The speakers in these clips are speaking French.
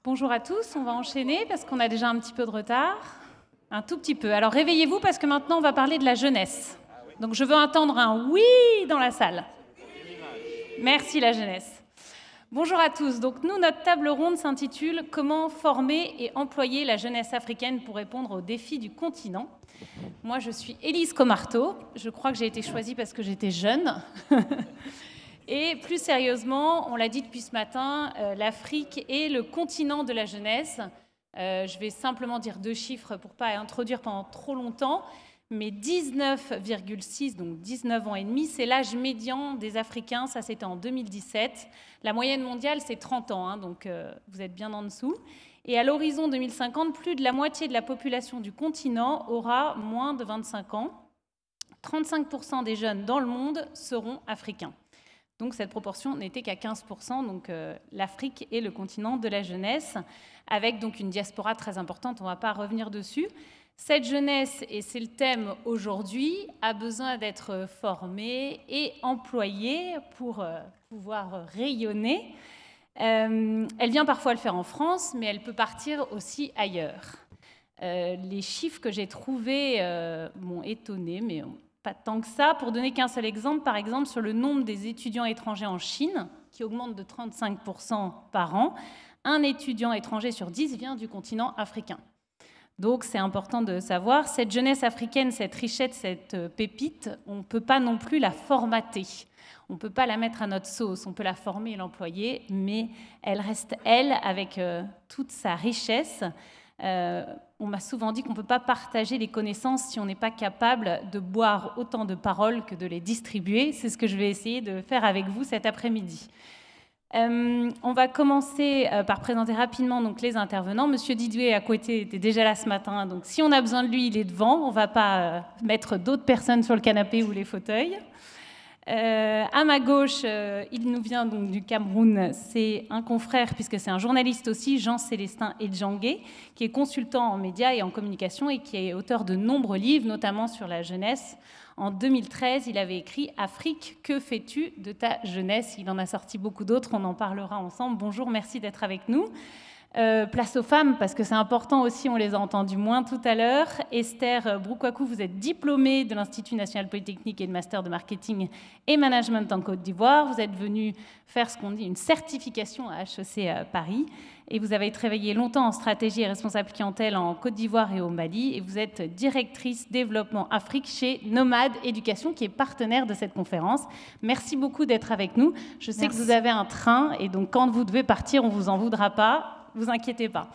Bonjour à tous, on va enchaîner parce qu'on a déjà un petit peu de retard. Un tout petit peu. Alors réveillez-vous parce que maintenant on va parler de la jeunesse. Donc je veux entendre un oui dans la salle. Merci la jeunesse. Bonjour à tous. Donc nous, notre table ronde s'intitule « Comment former et employer la jeunesse africaine pour répondre aux défis du continent ?» Moi, je suis Élise Comarteau. Je crois que j'ai été choisie parce que j'étais jeune. Et plus sérieusement, on l'a dit depuis ce matin, l'Afrique est le continent de la jeunesse. Je vais simplement dire deux chiffres pour ne pas introduire pendant trop longtemps. Mais 19,6, donc 19 ans et demi, c'est l'âge médian des Africains. Ça, c'était en 2017. La moyenne mondiale, c'est 30 ans, hein, donc vous êtes bien en dessous. Et à l'horizon 2050, plus de la moitié de la population du continent aura moins de 25 ans. 35% des jeunes dans le monde seront africains. Donc cette proportion n'était qu'à 15%, donc l'Afrique est le continent de la jeunesse, avec donc une diaspora très importante, on ne va pas revenir dessus. Cette jeunesse, et c'est le thème aujourd'hui, a besoin d'être formée et employée pour pouvoir rayonner. Elle vient parfois le faire en France, mais elle peut partir aussi ailleurs. Les chiffres que j'ai trouvés m'ont étonnée, mais pas tant que ça. Pour donner qu'un seul exemple, par exemple, sur le nombre des étudiants étrangers en Chine, qui augmente de 35% par an, un étudiant étranger sur 10 vient du continent africain. Donc c'est important de savoir, cette jeunesse africaine, cette richesse, cette pépite, on ne peut pas non plus la formater. On ne peut pas la mettre à notre sauce, on peut la former et l'employer, mais elle reste, elle, avec toute sa richesse. On m'a souvent dit qu'on ne peut pas partager les connaissances si on n'est pas capable de boire autant de paroles que de les distribuer. C'est ce que je vais essayer de faire avec vous cet après-midi. On va commencer par présenter rapidement donc, les intervenants. Monsieur Didoué à côté était déjà là ce matin, donc si on a besoin de lui, il est devant. On ne va pas mettre d'autres personnes sur le canapé ou les fauteuils. À ma gauche, il nous vient donc du Cameroun, c'est un confrère, puisque c'est un journaliste aussi, Jean-Célestin Edjangué, qui est consultant en médias et en communication et qui est auteur de nombreux livres, notamment sur la jeunesse. En 2013, il avait écrit « Afrique, que fais-tu de ta jeunesse ?» Il en a sorti beaucoup d'autres, on en parlera ensemble. Bonjour, merci d'être avec nous. Place aux femmes, parce que c'est important aussi, on les a entendues moins tout à l'heure. Esther Broukwakou, vous êtes diplômée de l'Institut national polytechnique et de master de marketing et management en Côte d'Ivoire. Vous êtes venue faire ce qu'on dit une certification à HEC Paris. Et vous avez travaillé longtemps en stratégie et responsable clientèle en Côte d'Ivoire et au Mali. Et vous êtes directrice développement Afrique chez Nomade Éducation, qui est partenaire de cette conférence. Merci beaucoup d'être avec nous. Je sais que vous avez un train, et donc quand vous devez partir, on ne vous en voudra pas. Vous inquiétez pas.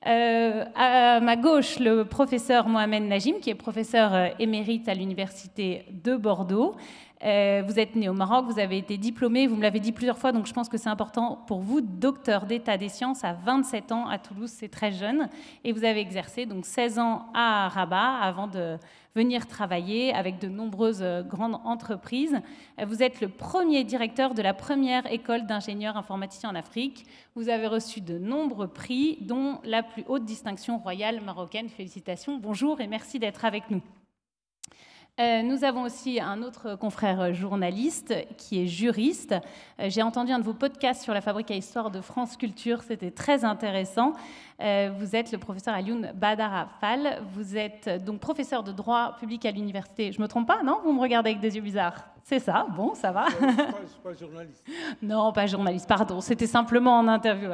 À ma gauche, le professeur Mohamed Najim, qui est professeur émérite à l'Université de Bordeaux. Vous êtes né au Maroc, vous avez été diplômé, vous me l'avez dit plusieurs fois, donc je pense que c'est important pour vous, docteur d'état des sciences à 27 ans à Toulouse, c'est très jeune. Et vous avez exercé donc 16 ans à Rabat avant de venir travailler avec de nombreuses grandes entreprises. Vous êtes le premier directeur de la première école d'ingénieurs informaticiens en Afrique. Vous avez reçu de nombreux prix, dont la plus haute distinction royale marocaine. Félicitations, bonjour et merci d'être avec nous. Nous avons aussi un autre confrère journaliste qui est juriste. J'ai entendu un de vos podcasts sur la Fabrique à Histoire de France Culture, c'était très intéressant. Vous êtes le professeur Alioune Badara Fall. Vous êtes donc professeur de droit public à l'université. Je ne me trompe pas, non? Vous me regardez avec des yeux bizarres. C'est ça, bon, ça va. Je ne suis pas journaliste. Non, pas journaliste, pardon, c'était simplement en interview.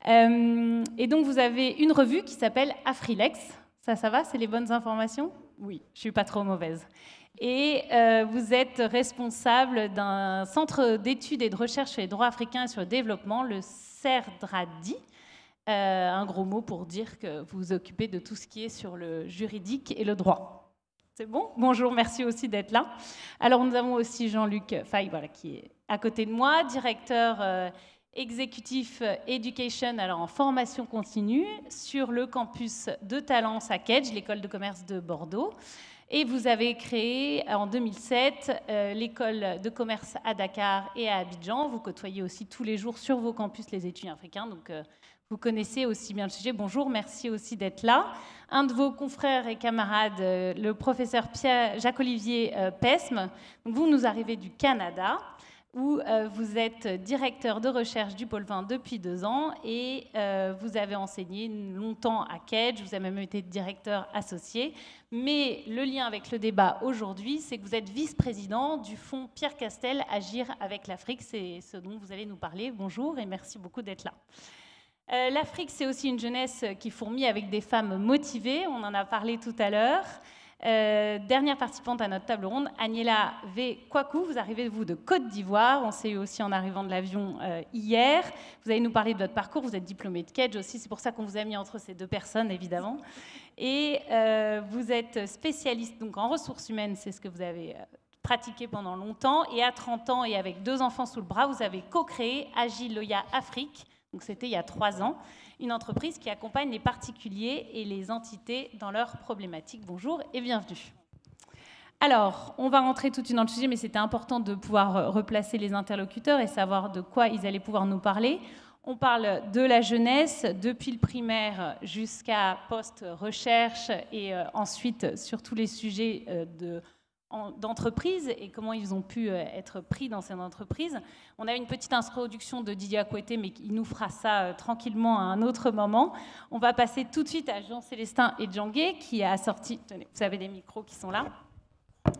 Et donc vous avez une revue qui s'appelle Afrilex. Ça va, c'est les bonnes informations? Oui, je ne suis pas trop mauvaise. Et vous êtes responsable d'un centre d'études et de recherche sur les droits africains et sur le développement, le CERDRADI. Un gros mot pour dire que vous vous occupez de tout ce qui est sur le juridique et le droit. C'est bon? Bonjour, merci aussi d'être là. Alors nous avons aussi Jean-Luc Faye, voilà, qui est à côté de moi, directeur exécutif Education, alors en formation continue, sur le campus de Talence à Kedge, l'école de commerce de Bordeaux. Et vous avez créé en 2007 l'école de commerce à Dakar et à Abidjan. Vous côtoyez aussi tous les jours sur vos campus les étudiants africains, donc vous connaissez aussi bien le sujet. Bonjour, merci aussi d'être là. Un de vos confrères et camarades, le professeur Jacques-Olivier Pesme, donc vous nous arrivez du Canada. où vous êtes directeur de recherche du pôle vin depuis 2 ans et vous avez enseigné longtemps à Kedge, vous avez même été directeur associé. Mais le lien avec le débat aujourd'hui, c'est que vous êtes vice-président du fonds Pierre Castel Agir avec l'Afrique. C'est ce dont vous allez nous parler. Bonjour et merci beaucoup d'être là. L'Afrique, c'est aussi une jeunesse qui fourmille avec des femmes motivées. On en a parlé tout à l'heure. Dernière participante à notre table ronde, Agnella V. Kwaku, vous arrivez vous de Côte d'Ivoire, on s'est eu aussi en arrivant de l'avion hier. Vous allez nous parler de votre parcours, vous êtes diplômée de Kedge aussi, c'est pour ça qu'on vous a mis entre ces 2 personnes évidemment. Et vous êtes spécialiste donc en ressources humaines, c'est ce que vous avez pratiqué pendant longtemps. Et à 30 ans et avec 2 enfants sous le bras, vous avez co-créé Agiloya Afrique, donc c'était il y a 3 ans. Une entreprise qui accompagne les particuliers et les entités dans leurs problématiques. Bonjour et bienvenue. Alors, on va rentrer tout de suite dans le sujet, mais c'était important de pouvoir replacer les interlocuteurs et savoir de quoi ils allaient pouvoir nous parler. On parle de la jeunesse, depuis le primaire jusqu'à post-recherche et ensuite sur tous les sujets d'entreprise et comment ils ont pu être pris dans cette entreprise. On a une petite introduction de Didier Akoueté, mais il nous fera ça tranquillement à un autre moment. On va passer tout de suite à Jean-Célestin Edjanguet, qui a sorti... Tenez, vous avez des micros qui sont là.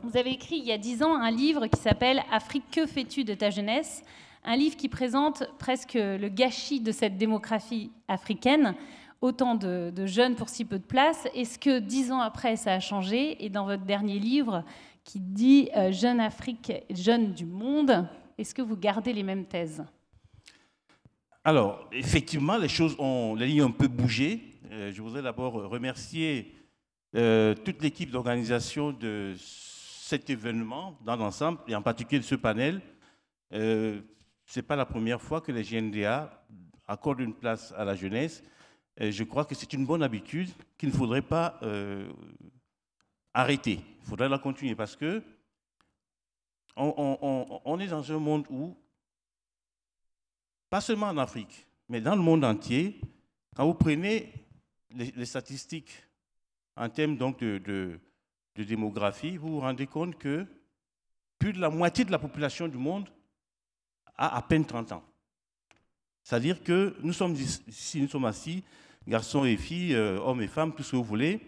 Vous avez écrit il y a 10 ans un livre qui s'appelle « Afrique, que fais-tu de ta jeunesse ?» Un livre qui présente presque le gâchis de cette démographie africaine. Autant de jeunes pour si peu de place. Est-ce que 10 ans après, ça a changé? Et dans votre dernier livre, qui dit « Jeune Afrique, jeunes du monde », est-ce que vous gardez les mêmes thèses? Alors, effectivement, les choses ont un peu bougé. Je voudrais d'abord remercier toute l'équipe d'organisation de cet événement dans l'ensemble, et en particulier de ce panel. Ce n'est pas la première fois que les JNDA accordent une place à la jeunesse. Je crois que c'est une bonne habitude qu'il ne faudrait pas arrêter. Il faudrait la continuer parce que on est dans un monde où, pas seulement en Afrique, mais dans le monde entier, quand vous prenez les statistiques en termes donc de démographie, vous vous rendez compte que plus de la moitié de la population du monde a à peine 30 ans. C'est-à-dire que nous sommes ici, nous sommes assis, garçons et filles, hommes et femmes, tout ce que vous voulez.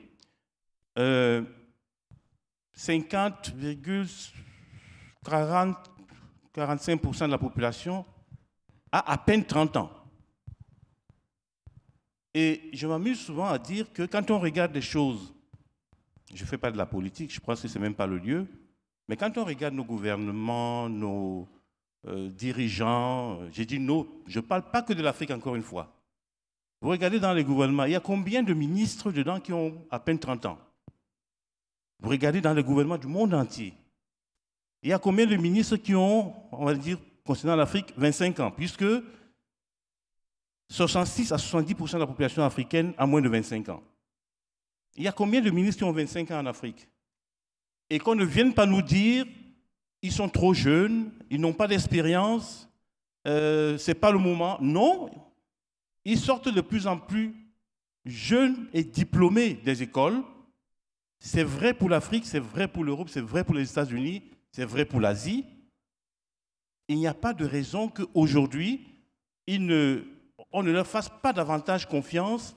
50,45% de la population a peine 30 ans. Et je m'amuse souvent à dire que quand on regarde les choses, je ne fais pas de la politique, je pense que ce n'est même pas le lieu, mais quand on regarde nos gouvernements, nos dirigeants, j'ai dit nos, je ne parle pas que de l'Afrique encore une fois. Vous regardez dans les gouvernements, il y a combien de ministres dedans qui ont à peine 30 ans? Vous regardez dans les gouvernements du monde entier. Il y a combien de ministres qui ont, on va dire, concernant l'Afrique, 25 ans, puisque 66 à 70% de la population africaine a moins de 25 ans. Il y a combien de ministres qui ont 25 ans en Afrique? Et qu'on ne vienne pas nous dire, ils sont trop jeunes, ils n'ont pas d'expérience, ce n'est pas le moment. Non, ils sortent de plus en plus jeunes et diplômés des écoles. C'est vrai pour l'Afrique, c'est vrai pour l'Europe, c'est vrai pour les États-Unis, c'est vrai pour l'Asie. Il n'y a pas de raison qu'aujourd'hui, on ne leur fasse pas davantage confiance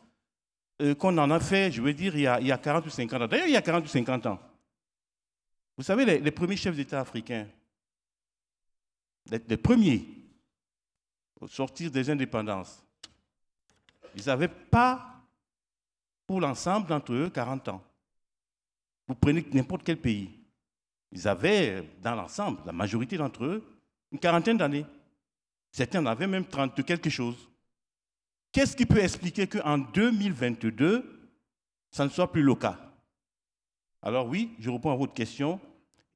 qu'on en a fait, je veux dire, il y a 40 ou 50 ans. D'ailleurs, il y a 40 ou 50 ans. Vous savez, les premiers chefs d'État africains, les premiers, au sortir des indépendances, ils n'avaient pas, pour l'ensemble d'entre eux, 40 ans. Vous prenez n'importe quel pays. Ils avaient, dans l'ensemble, la majorité d'entre eux, une quarantaine d'années. Certains en avaient même 30 quelque chose. Qu'est-ce qui peut expliquer qu'en 2022, ça ne soit plus le cas? Alors oui, je réponds à votre question.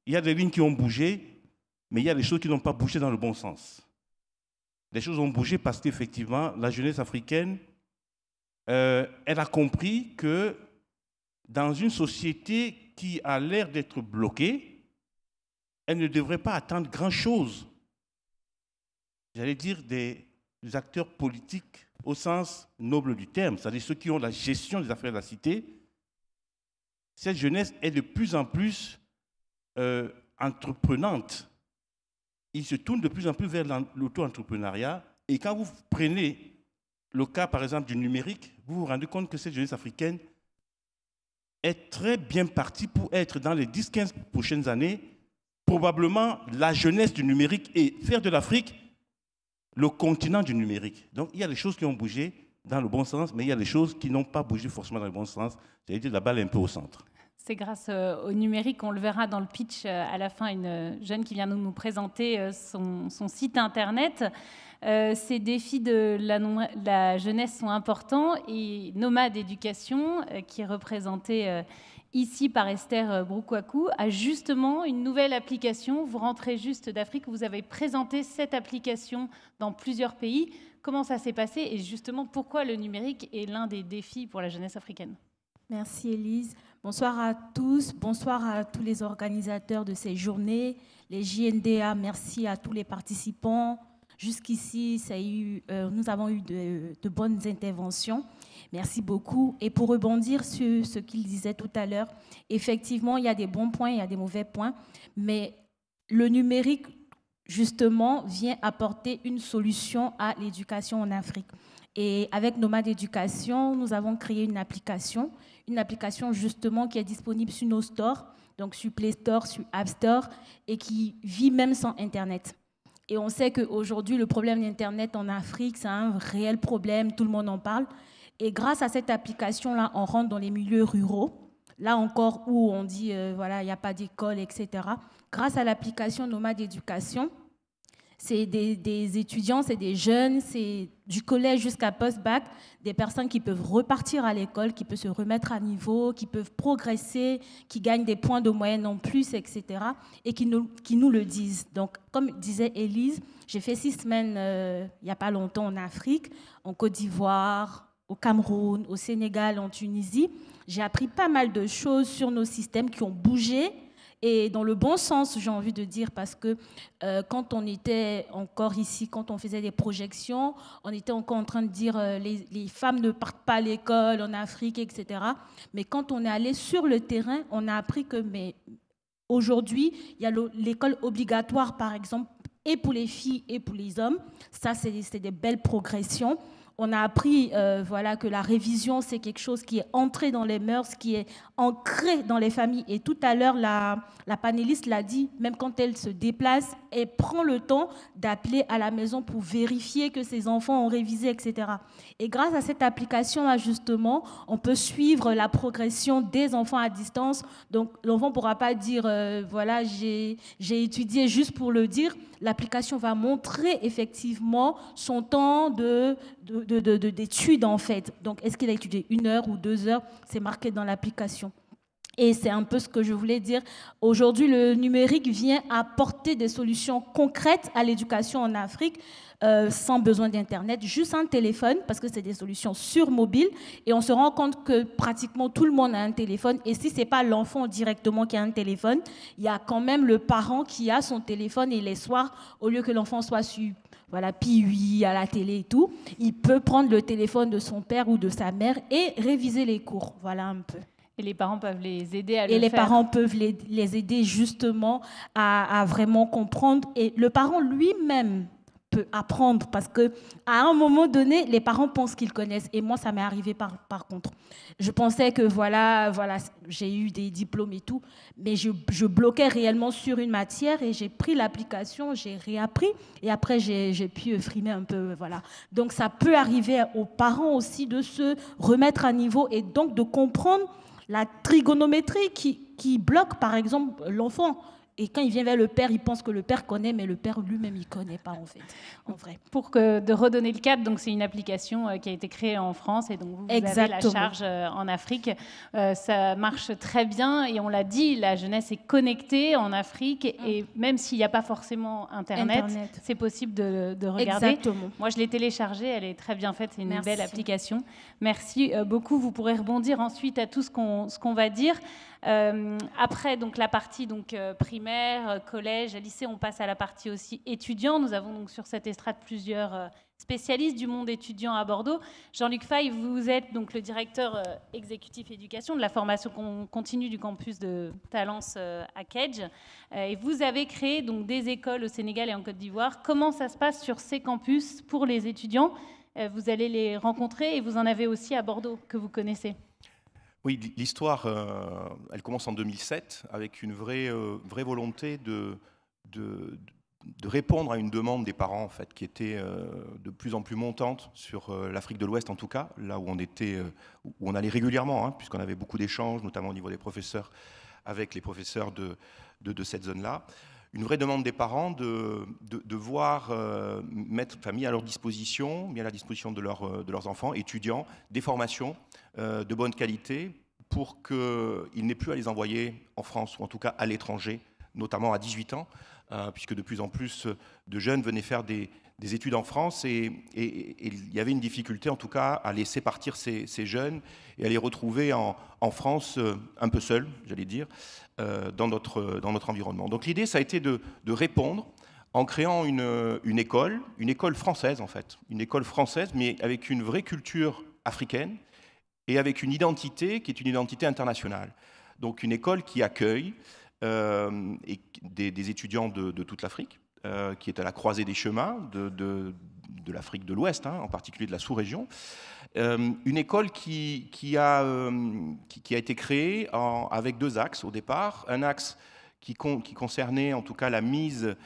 Il y a des lignes qui ont bougé, mais il y a des choses qui n'ont pas bougé dans le bon sens. Les choses ont bougé parce qu'effectivement, la jeunesse africaine, elle a compris que dans une société qui a l'air d'être bloquée, elle ne devrait pas attendre grand-chose. J'allais dire des acteurs politiques au sens noble du terme, c'est-à-dire ceux qui ont la gestion des affaires de la cité. Cette jeunesse est de plus en plus entreprenante. ils se tournent de plus en plus vers l'auto-entrepreneuriat. Et quand vous prenez le cas, par exemple, du numérique, vous vous rendez compte que cette jeunesse africaine est très bien partie pour être, dans les 10-15 prochaines années, probablement la jeunesse du numérique et faire de l'Afrique le continent du numérique. Donc, il y a des choses qui ont bougé dans le bon sens, mais il y a des choses qui n'ont pas bougé forcément dans le bon sens. J'allais dire, la balle est un peu au centre. C'est grâce au numérique, on le verra dans le pitch à la fin, une jeune qui vient de nous présenter son site internet. Ces défis de la jeunesse sont importants et Nomade Éducation, qui est représentée ici par Esther Broukwakou, a justement une nouvelle application. Vous rentrez juste d'Afrique, vous avez présenté cette application dans plusieurs pays. Comment ça s'est passé et justement pourquoi le numérique est l'un des défis pour la jeunesse africaine? Merci Élise. Bonsoir à tous, bonsoir à tous les organisateurs de ces journées, les JNDA, merci à tous les participants. Jusqu'ici, nous avons eu de bonnes interventions. Merci beaucoup. Et pour rebondir sur ce qu'il disait tout à l'heure, effectivement, il y a des bons points, il y a des mauvais points, mais le numérique, justement, vient apporter une solution à l'éducation en Afrique. Et avec Nomade Éducation, nous avons créé une application justement qui est disponible sur nos stores, donc sur Play Store, sur App Store, et qui vit même sans Internet. Et on sait qu'aujourd'hui, le problème d'Internet en Afrique, c'est un réel problème, tout le monde en parle. Et grâce à cette application-là, on rentre dans les milieux ruraux, là encore où on dit, voilà, il n'y a pas d'école, etc. Grâce à l'application Nomade Éducation, c'est des étudiants, c'est des jeunes, c'est du collège jusqu'à post-bac, des personnes qui peuvent repartir à l'école, qui peuvent se remettre à niveau, qui peuvent progresser, qui gagnent des points de moyenne en plus, etc. et qui nous le disent. Donc, comme disait Élise, j'ai fait 6 semaines, il n'y a pas longtemps, en Afrique, en Côte d'Ivoire, au Cameroun, au Sénégal, en Tunisie. J'ai appris pas mal de choses sur nos systèmes qui ont bougé, et dans le bon sens, j'ai envie de dire, parce que quand on était encore ici, quand on faisait des projections, on était encore en train de dire les femmes ne partent pas à l'école en Afrique, etc. Mais quand on est allé sur le terrain, on a appris que aujourd'hui, il y a l'école obligatoire, par exemple, et pour les filles et pour les hommes. Ça, c'est des belles progressions. On a appris voilà, que la révision, c'est quelque chose qui est entré dans les mœurs, qui est ancré dans les familles. Et tout à l'heure, la panéliste l'a dit, même quand elle se déplace, elle prend le temps d'appeler à la maison pour vérifier que ses enfants ont révisé, etc. Et grâce à cette application-là, justement, on peut suivre la progression des enfants à distance. Donc, l'enfant ne pourra pas dire, voilà, j'ai étudié juste pour le dire. L'application va montrer effectivement son temps d'études, en fait. Donc, est-ce qu'il a étudié 1 heure ou 2 heures? C'est marqué dans l'application. Et c'est un peu ce que je voulais dire. Aujourd'hui, le numérique vient apporter des solutions concrètes à l'éducation en Afrique, sans besoin d'Internet, juste un téléphone, parce que c'est des solutions sur mobile. Et on se rend compte que pratiquement tout le monde a un téléphone. Et si ce n'est pas l'enfant directement qui a un téléphone, il y a quand même le parent qui a son téléphone. Et les soirs, au lieu que l'enfant soit sur Piwi, à la télé et tout, il peut prendre le téléphone de son père ou de sa mère et réviser les cours. Voilà un peu. Et les parents peuvent les aider à le faire. Et les parents peuvent les aider justement à vraiment comprendre. Et le parent lui-même peut apprendre parce qu'à un moment donné, les parents pensent qu'ils connaissent. Et moi, ça m'est arrivé par contre. Je pensais que voilà, j'ai eu des diplômes et tout, mais je bloquais réellement sur une matière et j'ai pris l'application, j'ai réappris et après, j'ai pu frimer un peu. Voilà. Donc, ça peut arriver aux parents aussi de se remettre à niveau et donc de comprendre la trigonométrie qui bloque, par exemple, l'enfant. Et quand il vient vers le père, il pense que le père connaît, mais le père lui-même, il ne connaît pas, en fait, en vrai. De redonner le cadre, donc c'est une application qui a été créée en France et donc vous avez la charge en Afrique. Ça marche très bien et on l'a dit, la jeunesse est connectée en Afrique et même s'il n'y a pas forcément Internet. C'est possible de regarder. Exactement. Moi, je l'ai téléchargée, elle est très bien faite, c'est une belle application. Merci beaucoup. Vous pourrez rebondir ensuite à tout ce qu'on va dire. Après donc, la partie primaire, collège, lycée, on passe à la partie aussi étudiant. Nous avons donc sur cette estrade plusieurs spécialiste du monde étudiant à Bordeaux. Jean-Luc Faye, vous êtes donc le directeur exécutif éducation de la formation continue du campus de Talence à Kedge. Et vous avez créé donc des écoles au Sénégal et en Côte d'Ivoire. Comment ça se passe sur ces campus pour les étudiants? Vous allez les rencontrer et vous en avez aussi à Bordeaux que vous connaissez. Oui, l'histoire, elle commence en 2007 avec une vraie volonté de répondre à une demande des parents en fait, qui était de plus en plus montante sur l'Afrique de l'Ouest en tout cas, là où on allait régulièrement, hein, puisqu'on avait beaucoup d'échanges, notamment au niveau des professeurs, avec les professeurs de cette zone-là. Une vraie demande des parents de voir mis à leur disposition, mis à la disposition de leurs enfants, étudiants, des formations de bonne qualité pour qu'ils n'aient plus à les envoyer en France ou en tout cas à l'étranger, notamment à 18 ans, puisque de plus en plus de jeunes venaient faire des études en France et il y avait une difficulté en tout cas à laisser partir ces jeunes et à les retrouver en France un peu seuls, j'allais dire, dans notre environnement. Donc l'idée, ça a été de répondre en créant une école française en fait, une école française mais avec une vraie culture africaine et avec une identité qui est une identité internationale. Donc une école qui accueille des étudiants de toute l'Afrique, qui est à la croisée des chemins de l'Afrique de l'Ouest, hein, en particulier de la sous-région. Une école qui a été créée avec deux axes au départ. Un axe qui concernait en tout cas la mise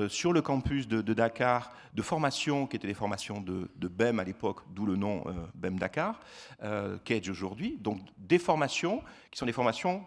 sur le campus de Dakar de formations qui étaient des formations de BEM à l'époque, d'où le nom BEM Dakar, Kedge aujourd'hui. Donc des formations qui sont des formations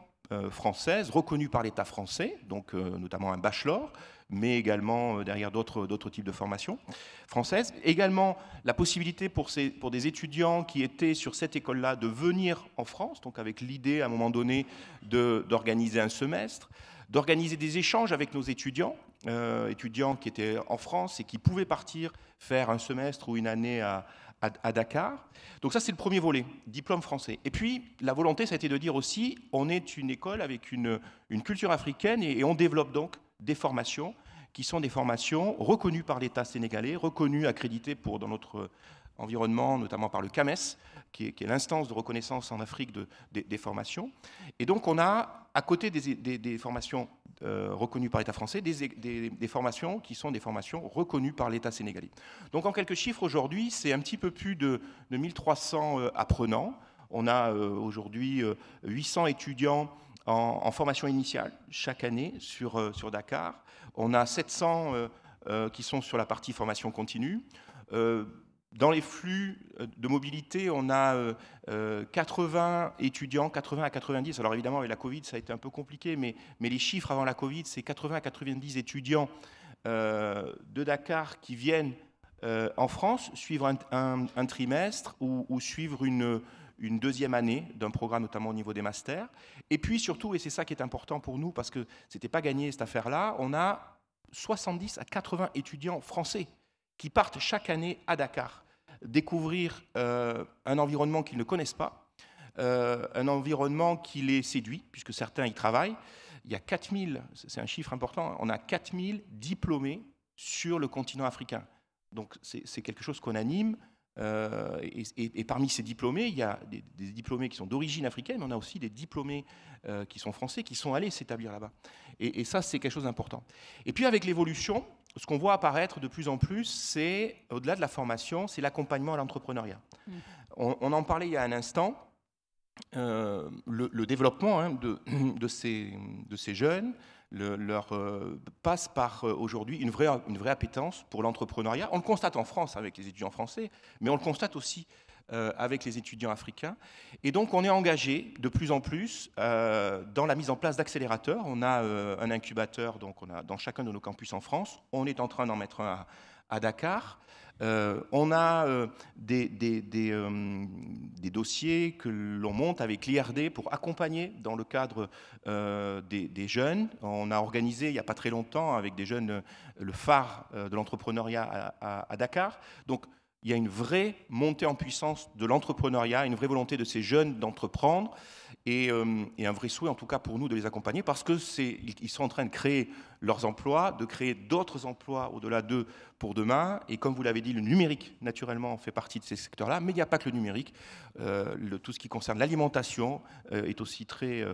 françaises, reconnues par l'État français, donc notamment un bachelor, mais également derrière d'autres types de formations françaises. Également la possibilité pour des étudiants qui étaient sur cette école-là de venir en France, donc avec l'idée à un moment donné d'organiser un semestre, d'organiser des échanges avec nos étudiants qui étaient en France et qui pouvaient partir faire un semestre ou une année à Dakar. Donc ça, c'est le premier volet, diplôme français. Et puis, la volonté, ça a été de dire aussi, on est une école avec une culture africaine et on développe donc des formations qui sont des formations reconnues par l'État sénégalais, reconnues, accréditées dans notre environnement, notamment par le CAMES, qui est l'instance de reconnaissance en Afrique des formations. Et donc, on a, à côté des formations reconnues par l'État français, des formations qui sont des formations reconnues par l'État sénégalais. Donc, en quelques chiffres, aujourd'hui, c'est un petit peu plus de 1300 apprenants. On a aujourd'hui 800 étudiants en formation initiale chaque année sur Dakar. On a 700 qui sont sur la partie formation continue. Dans les flux de mobilité, on a 80 étudiants, 80 à 90. Alors évidemment, avec la Covid, ça a été un peu compliqué, mais les chiffres avant la Covid, c'est 80 à 90 étudiants de Dakar qui viennent en France suivre un trimestre ou suivre une deuxième année d'un programme, notamment au niveau des masters. Et puis surtout, et c'est ça qui est important pour nous, parce que ce n'était pas gagné cette affaire-là, on a 70 à 80 étudiants français qui partent chaque année à Dakar, découvrir un environnement qu'ils ne connaissent pas, un environnement qui les séduit, puisque certains y travaillent. Il y a 4000, c'est un chiffre important, on a 4000 diplômés sur le continent africain. Donc c'est quelque chose qu'on anime. Et parmi ces diplômés, il y a des diplômés qui sont d'origine africaine, mais on a aussi des diplômés qui sont français, qui sont allés s'établir là-bas. Et ça, c'est quelque chose d'important. Et puis avec l'évolution, ce qu'on voit apparaître de plus en plus, c'est, au-delà de la formation, c'est l'accompagnement à l'entrepreneuriat. On en parlait il y a un instant, le développement hein, de ces jeunes passe par aujourd'hui une vraie appétence pour l'entrepreneuriat. On le constate en France avec les étudiants français, mais on le constate aussi avec les étudiants africains. Et donc on est engagé de plus en plus dans la mise en place d'accélérateurs. On a un incubateur donc on a dans chacun de nos campus en France. On est en train d'en mettre un à Dakar. On a des dossiers que l'on monte avec l'IRD pour accompagner dans le cadre des jeunes. On a organisé il n'y a pas très longtemps avec des jeunes le phare de l'entrepreneuriat à Dakar. Donc il y a une vraie montée en puissance de l'entrepreneuriat, une vraie volonté de ces jeunes d'entreprendre et un vrai souhait, en tout cas pour nous, de les accompagner parce qu'ils sont en train de créer leurs emplois, de créer d'autres emplois au-delà d'eux pour demain. Et comme vous l'avez dit, le numérique, naturellement, fait partie de ces secteurs-là, mais il n'y a pas que le numérique. Tout ce qui concerne l'alimentation est aussi très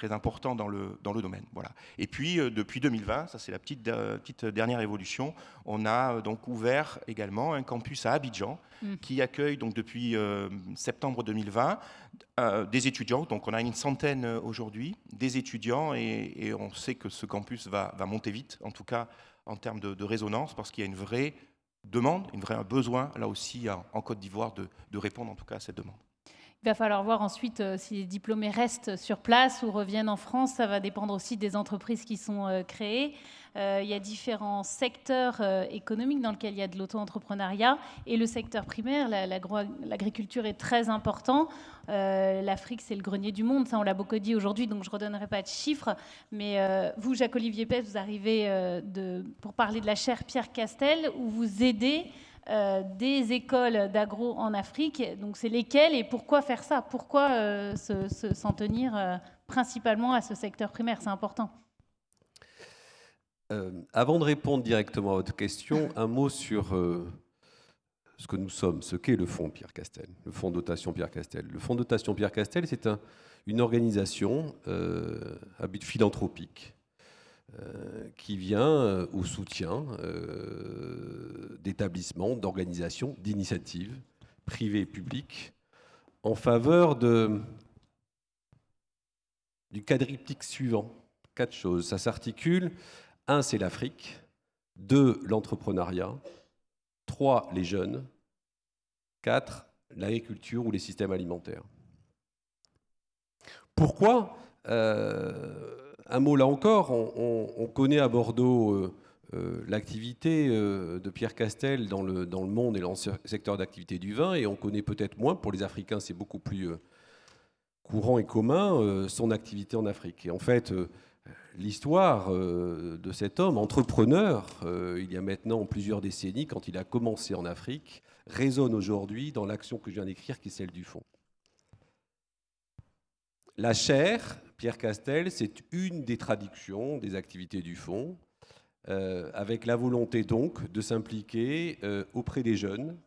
important dans le domaine. Voilà. Et puis, depuis 2020, ça c'est la petite dernière évolution, on a donc ouvert également un campus à Abidjan qui accueille donc depuis septembre 2020 des étudiants. Donc on a une centaine aujourd'hui, des étudiants, et on sait que ce campus va monter vite, en tout cas en termes de résonance, parce qu'il y a une vraie demande, un besoin là aussi en Côte d'Ivoire de répondre en tout cas à cette demande. Il va falloir voir ensuite si les diplômés restent sur place ou reviennent en France. Ça va dépendre aussi des entreprises qui sont créées. Il y a différents secteurs économiques dans lesquels il y a de l'auto-entrepreneuriat. Et le secteur primaire, l'agriculture est très important. L'Afrique, c'est le grenier du monde. Ça, on l'a beaucoup dit aujourd'hui, donc je ne redonnerai pas de chiffres. Mais vous, Jacques-Olivier Pech, vous arrivez pour parler de la chaire Pierre Castel, où vous aidez des écoles d'agro en Afrique. Donc c'est lesquelles et pourquoi faire ça? Pourquoi s'en tenir principalement à ce secteur primaire? C'est important. Avant de répondre directement à votre question, un mot sur ce que nous sommes, ce qu'est le Fonds Pierre Castel, le Fonds Dotation Pierre Castel. Le Fonds Dotation Pierre Castel, c'est une organisation à but philanthropique qui vient au soutien d'établissements, d'organisations, d'initiatives privées et publiques en faveur du quadriptyque suivant. 4 choses. Ça s'articule. 1, c'est l'Afrique. 2, l'entrepreneuriat. 3, les jeunes. 4, l'agriculture ou les systèmes alimentaires. Pourquoi un mot là encore, on connaît à Bordeaux l'activité de Pierre Castel dans le monde et dans le secteur d'activité du vin, et on connaît peut-être moins, pour les Africains c'est beaucoup plus courant et commun, son activité en Afrique. Et en fait, l'histoire de cet homme, entrepreneur, il y a maintenant plusieurs décennies, quand il a commencé en Afrique, résonne aujourd'hui dans l'action que je viens d'écrire, qui est celle du Fonds. La chaire Pierre Castel, c'est une des traductions des activités du Fonds, avec la volonté donc de s'impliquer auprès des jeunes,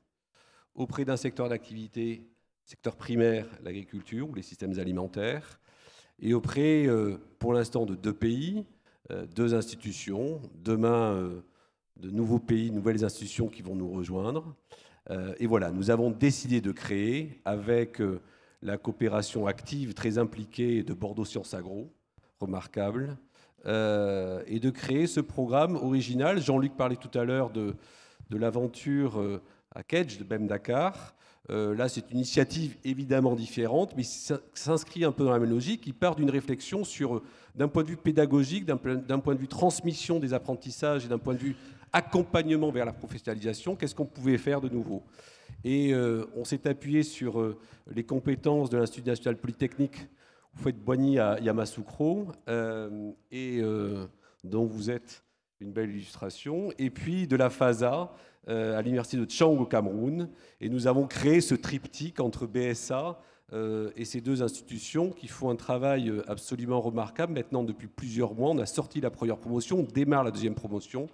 auprès d'un secteur d'activité, secteur primaire, l'agriculture ou les systèmes alimentaires, et auprès, pour l'instant, de 2 pays, 2 institutions, demain de nouveaux pays, nouvelles institutions qui vont nous rejoindre. Et voilà, nous avons décidé de créer avec la coopération active, très impliquée de Bordeaux Sciences Agro, remarquable, et de créer ce programme original. Jean-Luc parlait tout à l'heure de l'aventure à Kedj, de BEM Dakar. Là, c'est une initiative évidemment différente, mais ça s'inscrit un peu dans la même logique, qui part d'une réflexion sur, d'un point de vue pédagogique, d'un point de vue transmission des apprentissages et d'un point de vue accompagnement vers la professionnalisation, qu'est-ce qu'on pouvait faire de nouveau. Et on s'est appuyé sur les compétences de l'Institut national polytechnique Houphouët-Boigny à Yamoussoukro, dont vous êtes une belle illustration, et puis de la FASA à l'université de Tchang au Cameroun. Et nous avons créé ce triptyque entre BSA et ces 2 institutions qui font un travail absolument remarquable. Maintenant, depuis plusieurs mois, on a sorti la première promotion, on démarre la 2e promotion,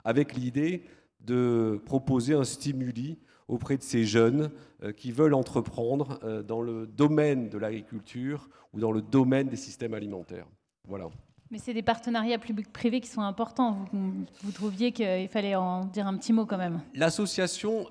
avec l'idée de proposer un stimuli auprès de ces jeunes qui veulent entreprendre dans le domaine de l'agriculture ou dans le domaine des systèmes alimentaires. Voilà. Mais c'est des partenariats publics-privés qui sont importants. Vous trouviez qu'il fallait en dire un petit mot quand même. L'association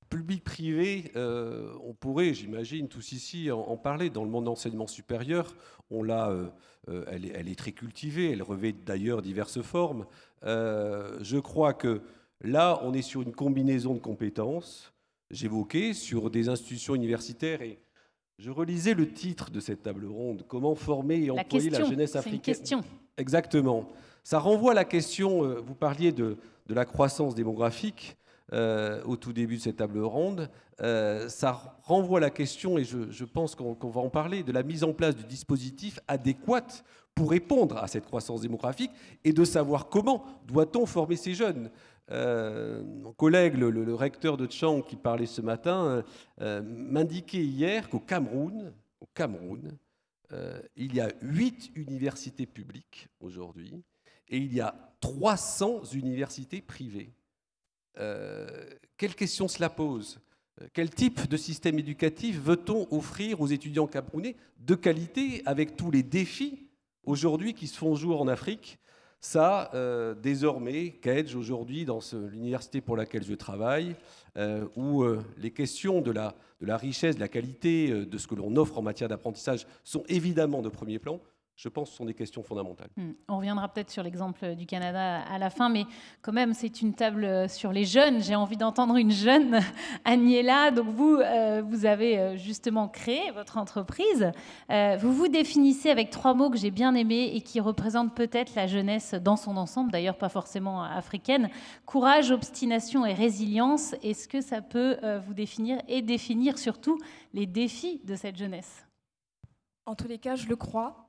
public-privé, on pourrait, j'imagine, tous ici en parler. Dans le monde d'enseignement supérieur, elle est très cultivée, elle revêt d'ailleurs diverses formes. Je crois que là, on est sur une combinaison de compétences, j'évoquais, sur des institutions universitaires, et je relisais le titre de cette table ronde, « Comment former et employer la jeunesse africaine ». C'est une question. Exactement. Ça renvoie à la question, vous parliez de la croissance démographique. au tout début de cette table ronde, ça renvoie à la question, et je pense qu'on va en parler, de la mise en place du dispositif adéquat pour répondre à cette croissance démographique et de savoir comment doit-on former ces jeunes. Mon collègue, le recteur de Tchang, qui parlait ce matin, m'indiquait hier qu'au Cameroun, il y a 8 universités publiques aujourd'hui et il y a 300 universités privées. Quelle question cela pose ? Quel type de système éducatif veut-on offrir aux étudiants camerounais de qualité avec tous les défis aujourd'hui qui se font jour en Afrique? Ça, désormais, Kedge, aujourd'hui, dans l'université pour laquelle je travaille, où les questions de la richesse, de la qualité de ce que l'on offre en matière d'apprentissage sont évidemment de premier plan, je pense que ce sont des questions fondamentales. On reviendra peut-être sur l'exemple du Canada à la fin, mais quand même, c'est une table sur les jeunes. J'ai envie d'entendre une jeune, Agnella. Donc vous avez justement créé votre entreprise. Vous vous définissez avec 3 mots que j'ai bien aimés et qui représentent peut-être la jeunesse dans son ensemble, d'ailleurs pas forcément africaine. Courage, obstination et résilience. Est-ce que ça peut vous définir et définir surtout les défis de cette jeunesse ? En tous les cas, je le crois.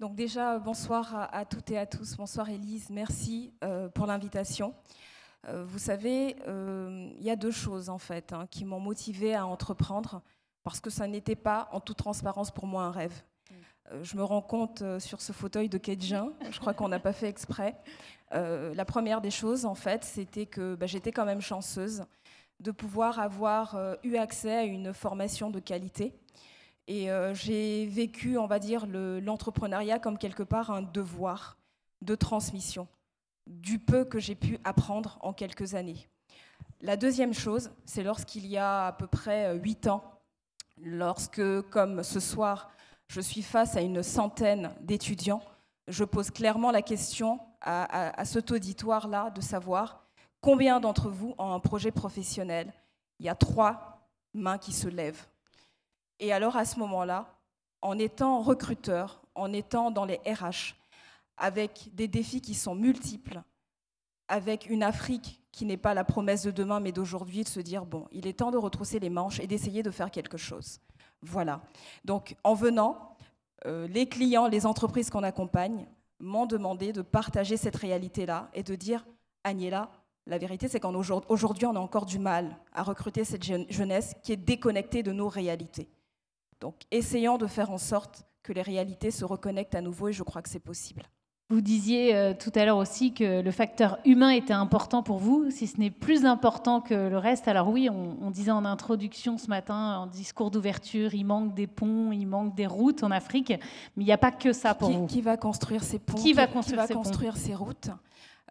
Donc déjà, bonsoir à toutes et à tous. Bonsoir Élise, merci pour l'invitation. Vous savez, il y a 2 choses en fait qui m'ont motivée à entreprendre parce que ça n'était pas en toute transparence pour moi un rêve. Je me rends compte sur ce fauteuil de Kedjin, je crois qu'on n'a pas fait exprès. La première des choses en fait, c'était que j'étais quand même chanceuse de pouvoir avoir eu accès à une formation de qualité. Et j'ai vécu, on va dire, l'entrepreneuriat comme quelque part un devoir de transmission du peu que j'ai pu apprendre en quelques années. La deuxième chose, c'est lorsqu'il y a à peu près 8 ans, lorsque, comme ce soir, je suis face à une centaine d'étudiants, je pose clairement la question à cet auditoire-là de savoir combien d'entre vous ont un projet professionnel. Il y a 3 mains qui se lèvent. Et alors, à ce moment-là, en étant recruteur, en étant dans les RH, avec des défis qui sont multiples, avec une Afrique qui n'est pas la promesse de demain, mais d'aujourd'hui, de se dire, bon, il est temps de retrousser les manches et d'essayer de faire quelque chose. Voilà. Donc, en venant, les clients, les entreprises qu'on accompagne m'ont demandé de partager cette réalité-là et de dire, Agnella, la vérité, c'est qu'aujourd'hui, on a encore du mal à recruter cette jeunesse qui est déconnectée de nos réalités. Donc, essayons de faire en sorte que les réalités se reconnectent à nouveau et je crois que c'est possible. Vous disiez tout à l'heure aussi que le facteur humain était important pour vous, si ce n'est plus important que le reste. Alors oui, on disait en introduction ce matin, en discours d'ouverture, il manque des ponts, il manque des routes en Afrique, mais il n'y a pas que ça pour vous. Qui va construire ces ponts? Qui va construire ces routes?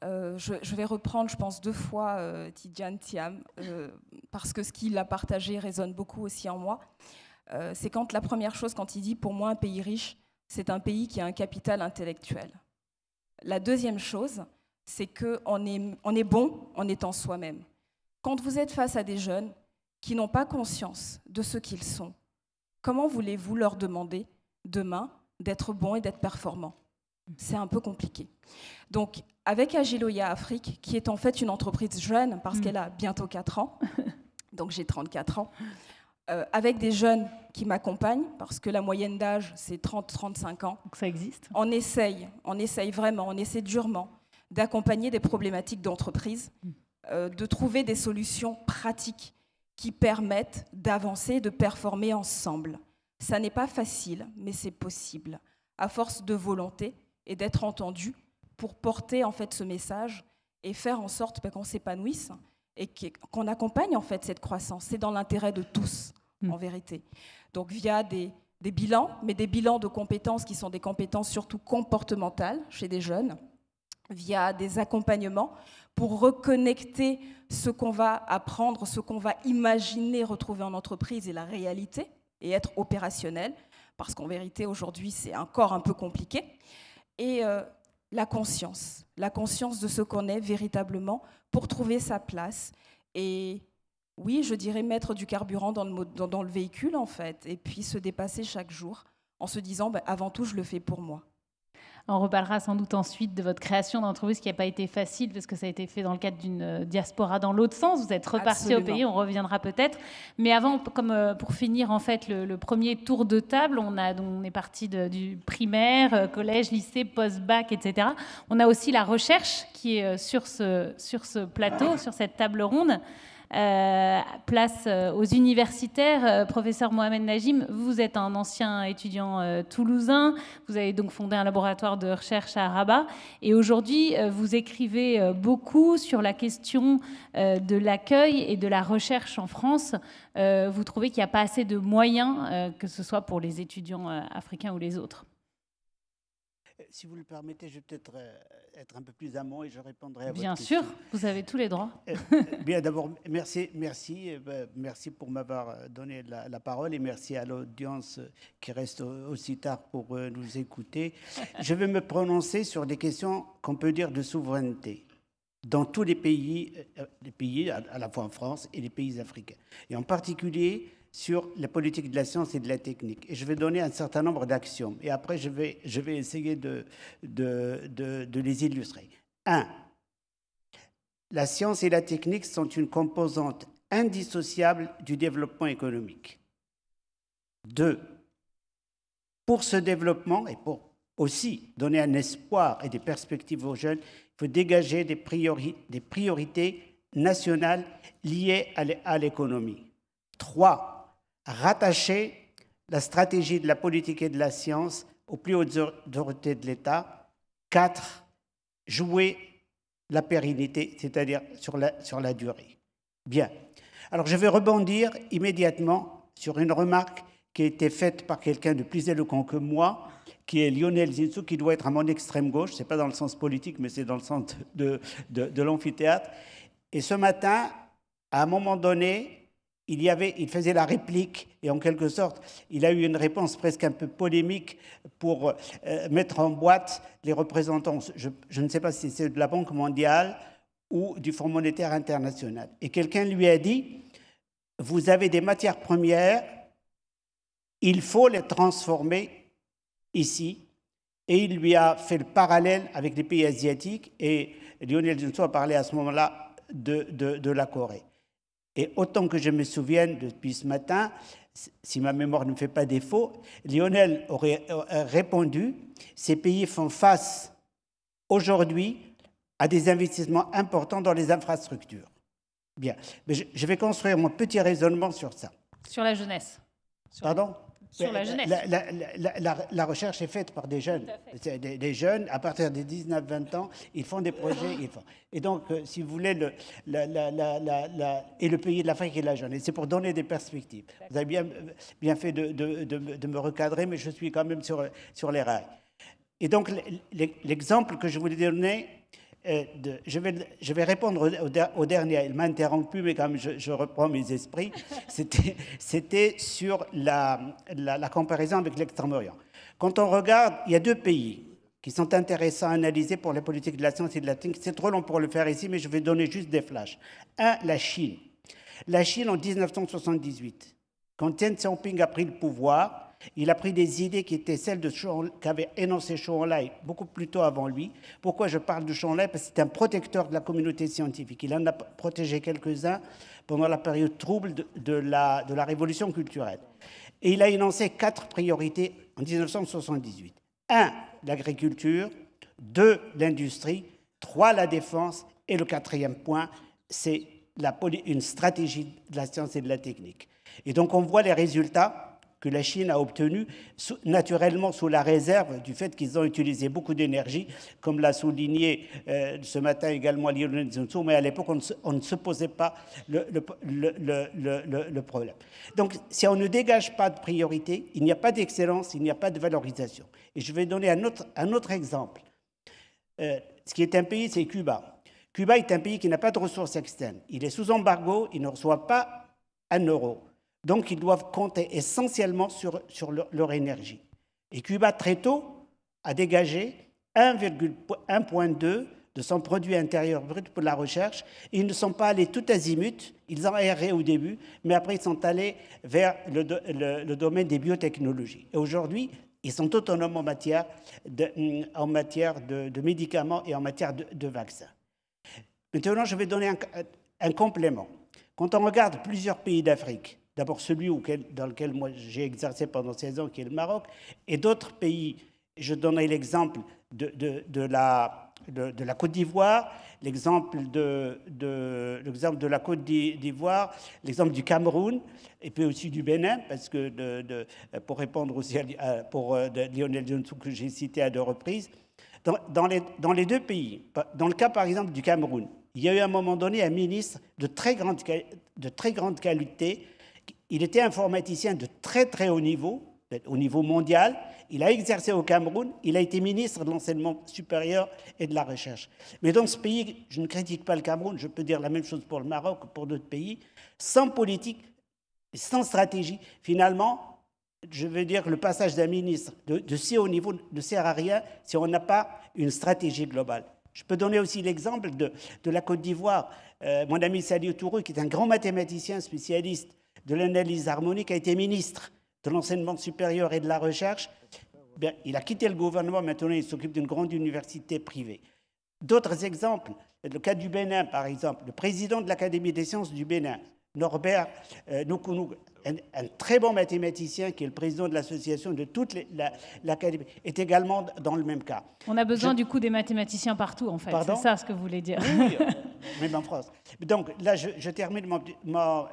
Je vais reprendre, je pense, 2 fois Tidjane Thiam, parce que ce qu'il a partagé résonne beaucoup aussi en moi. C'est quand la première chose, quand il dit, pour moi, un pays riche, c'est un pays qui a un capital intellectuel. La deuxième chose, c'est qu'on est bon en étant soi-même. Quand vous êtes face à des jeunes qui n'ont pas conscience de ce qu'ils sont, comment voulez-vous leur demander demain d'être bons et d'être performants? C'est un peu compliqué. Donc, avec Agiloya Afrique, qui est en fait une entreprise jeune, parce qu'elle a bientôt 4 ans, donc j'ai 34 ans, avec des jeunes qui m'accompagnent, parce que la moyenne d'âge, c'est 30-35 ans. Donc ça existe. On essaye vraiment, on essaie durement d'accompagner des problématiques d'entreprise, de trouver des solutions pratiques qui permettent d'avancer, de performer ensemble. Ça n'est pas facile, mais c'est possible, à force de volonté et d'être entendu pour porter en fait ce message et faire en sorte qu'on s'épanouisse et qu'on accompagne en fait cette croissance. C'est dans l'intérêt de tous, en vérité. Donc via des bilans, mais des bilans de compétences qui sont des compétences surtout comportementales chez des jeunes, via des accompagnements pour reconnecter ce qu'on va apprendre, ce qu'on va imaginer retrouver en entreprise et la réalité, et être opérationnel, parce qu'en vérité aujourd'hui c'est encore un peu compliqué, et la conscience de ce qu'on est véritablement pour trouver sa place. Et oui, je dirais mettre du carburant dans le véhicule, en fait, et puis se dépasser chaque jour en se disant, avant tout, je le fais pour moi. On reparlera sans doute ensuite de votre création d'entreprise qui n'a pas été facile parce que ça a été fait dans le cadre d'une diaspora dans l'autre sens. Vous êtes reparti au pays, on reviendra peut-être. Mais avant, comme pour finir en fait le premier tour de table, on est parti du primaire, collège, lycée, post-bac, etc. On a aussi la recherche qui est sur ce plateau, sur cette table ronde. Place aux universitaires. Professeur Mohamed Najim, vous êtes un ancien étudiant toulousain, vous avez donc fondé un laboratoire de recherche à Rabat et aujourd'hui vous écrivez beaucoup sur la question de l'accueil et de la recherche en France. Vous trouvez qu'il n'y a pas assez de moyens, que ce soit pour les étudiants africains ou les autres? Si vous le permettez, je vais peut-être être un peu plus amont et je répondrai à votre question. Bien sûr, vous avez tous les droits. Bien, d'abord, merci pour m'avoir donné la parole et merci à l'audience qui reste aussi tard pour nous écouter. Je vais me prononcer sur des questions qu'on peut dire de souveraineté dans tous les pays à la fois en France et les pays africains, et en particulier sur la politique de la science et de la technique. Et je vais donner un certain nombre d'axiomes. Et après, je vais essayer de les illustrer. 1. La science et la technique sont une composante indissociable du développement économique. 2. Pour ce développement et pour aussi donner un espoir et des perspectives aux jeunes, il faut dégager des priorités nationales liées à l'économie. 3. Rattacher la stratégie de la politique et de la science aux plus hautes autorités de l'État. 4. Jouer la pérennité, c'est-à-dire sur la durée. Bien. Alors, je vais rebondir immédiatement sur une remarque qui a été faite par quelqu'un de plus éloquent que moi, qui est Lionel Zinsou, qui doit être à mon extrême gauche. Ce n'est pas dans le sens politique, mais c'est dans le sens de l'amphithéâtre. Et ce matin, à un moment donné, il faisait la réplique et en quelque sorte, il a eu une réponse presque un peu polémique pour mettre en boîte les représentants, je ne sais pas si c'est de la Banque mondiale ou du Fonds monétaire international. Et quelqu'un lui a dit, vous avez des matières premières, il faut les transformer ici. Et il lui a fait le parallèle avec les pays asiatiques et Lionel Zinsou a parlé à ce moment-là de la Corée. Et autant que je me souvienne depuis ce matin, si ma mémoire ne me fait pas défaut, Lionel aurait répondu, ces pays font face aujourd'hui à des investissements importants dans les infrastructures. Bien, mais je vais construire mon petit raisonnement sur ça. Sur la jeunesse. Pardon ? Sur la jeunesse. La recherche est faite par des jeunes. Des jeunes, à partir de 19-20 ans, ils font des projets. Et donc, si vous voulez, et le pays de l'Afrique est la jeune. Et c'est pour donner des perspectives. Vous avez bien fait de me recadrer, mais je suis quand même sur les rails. Et donc, l'exemple que je voulais donner, je vais répondre au dernier. Il m'a interrompu, mais quand même, je reprends mes esprits. C'était sur la comparaison avec l'Extrême-Orient. Quand on regarde, il y a deux pays qui sont intéressants à analyser pour les politiques de la science et de la technique. C'est trop long pour le faire ici, mais je vais donner juste des flashs. Un, la Chine. La Chine, en 1978, quand Deng Xiaoping a pris le pouvoir, il a pris des idées qui étaient celles qu'avait énoncé Zhou Enlai beaucoup plus tôt avant lui. Pourquoi je parle de Zhou Enlai? Parce que c'est un protecteur de la communauté scientifique. Il en a protégé quelques-uns pendant la période trouble de la révolution culturelle. Et il a énoncé 4 priorités en 1978. 1, l'agriculture. 2, l'industrie. 3, la défense. Et le 4e point, c'est une stratégie de la science et de la technique. Et donc on voit les résultats que la Chine a obtenu naturellement sous la réserve du fait qu'ils ont utilisé beaucoup d'énergie, comme l'a souligné ce matin également Lionel Zinsou, mais à l'époque, on ne se posait pas le problème. Donc, si on ne dégage pas de priorité, il n'y a pas d'excellence, il n'y a pas de valorisation. Et je vais donner un autre exemple. Ce qui est un pays, c'est Cuba. Cuba est un pays qui n'a pas de ressources externes. Il est sous embargo, il ne reçoit pas un euro. Donc, ils doivent compter essentiellement sur leur énergie. Et Cuba, très tôt, a dégagé 1,2 de son produit intérieur brut pour la recherche. Et ils ne sont pas allés tout azimut, ils ont erré au début, mais après, ils sont allés vers le domaine des biotechnologies. Et aujourd'hui, Ils sont autonomes en matière de médicaments et en matière de vaccins. Maintenant, je vais donner un complément. Quand on regarde plusieurs pays d'Afrique, d'abord celui dans lequel moi j'ai exercé pendant 16 ans, qui est le Maroc, et d'autres pays, je donnerai l'exemple de la Côte d'Ivoire, l'exemple de la Côte d'Ivoire, l'exemple du Cameroun, et puis aussi du Bénin, parce que pour répondre aussi pour Lionel Johnson que j'ai cité à 2 reprises, dans les 2 pays, dans le cas par exemple du Cameroun, il y a eu à un moment donné un ministre de très grande qualité. Il était informaticien de très très haut niveau mondial. Il a exercé au Cameroun, il a été ministre de l'enseignement supérieur et de la recherche. Mais dans ce pays, je ne critique pas le Cameroun, je peux dire la même chose pour le Maroc, pour d'autres pays, sans politique, sans stratégie, finalement, je veux dire que le passage d'un ministre de si haut niveau ne sert à rien si on n'a pas une stratégie globale. Je peux donner aussi l'exemple de la Côte d'Ivoire. Mon ami Saliou Tourou, qui est un grand mathématicien spécialiste de l'analyse harmonique, a été ministre de l'enseignement supérieur et de la recherche. Bien, il a quitté le gouvernement, maintenant il s'occupe d'une grande université privée. D'autres exemples, le cas du Bénin par exemple, le président de l'Académie des sciences du Bénin, Norbert Noukounou, un très bon mathématicien qui est le président de l'association de toute l'Académie, est également dans le même cas. On a besoin du coup des mathématiciens partout en fait, c'est ça ce que vous voulez dire. Oui, même en France. Donc là, je termine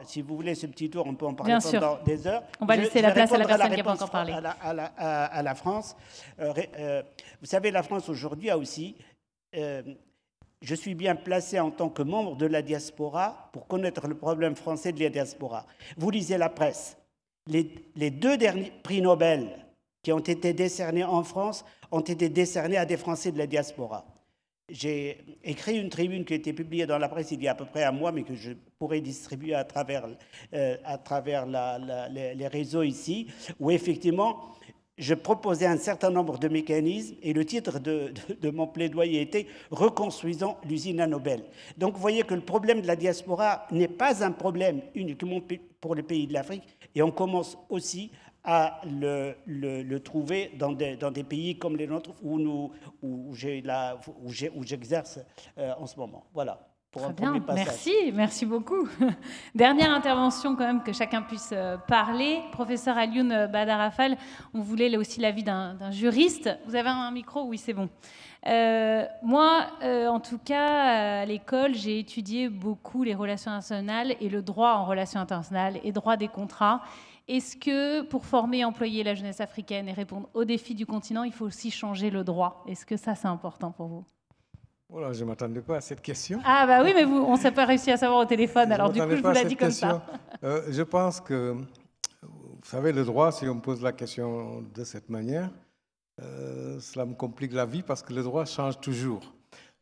si vous voulez ce petit tour, on peut en parler pendant des heures. On va laisser la place à la personne qui n'a pas encore parlé. À la France. Vous savez, la France aujourd'hui a aussi... je suis bien placé en tant que membre de la diaspora pour connaître le problème français de la diaspora. Vous lisez la presse. Les 2 derniers prix Nobel qui ont été décernés en France ont été décernés à des Français de la diaspora. J'ai écrit une tribune qui a été publiée dans la presse il y a à peu près un mois, mais que je pourrais distribuer à travers les réseaux ici, où effectivement... je proposais un certain nombre de mécanismes et le titre de mon plaidoyer était « Reconstruisons l'usine à Nobel ». Donc vous voyez que le problème de la diaspora n'est pas un problème uniquement pour les pays de l'Afrique et on commence aussi à le trouver dans des pays comme les nôtres où j'exerce en ce moment. Voilà. Très bien, merci beaucoup. Dernière intervention quand même, que chacun puisse parler. Professeur Alioune Badarafal, on voulait aussi l'avis d'un juriste. Vous avez un micro? Oui, c'est bon. Moi, en tout cas, à l'école, j'ai étudié beaucoup les relations internationales et le droit en relations internationales et droit des contrats. Est-ce que pour former et employer la jeunesse africaine et répondre aux défis du continent, il faut aussi changer le droit? Est-ce que ça, c'est important pour vous? Voilà, je ne m'attendais pas à cette question. Ah bah oui, mais on ne s'est pas réussi à savoir au téléphone, alors du coup, je vous l'ai dit comme ça. Je pense que, vous savez, le droit, si on me pose la question de cette manière, cela me complique la vie parce que le droit change toujours.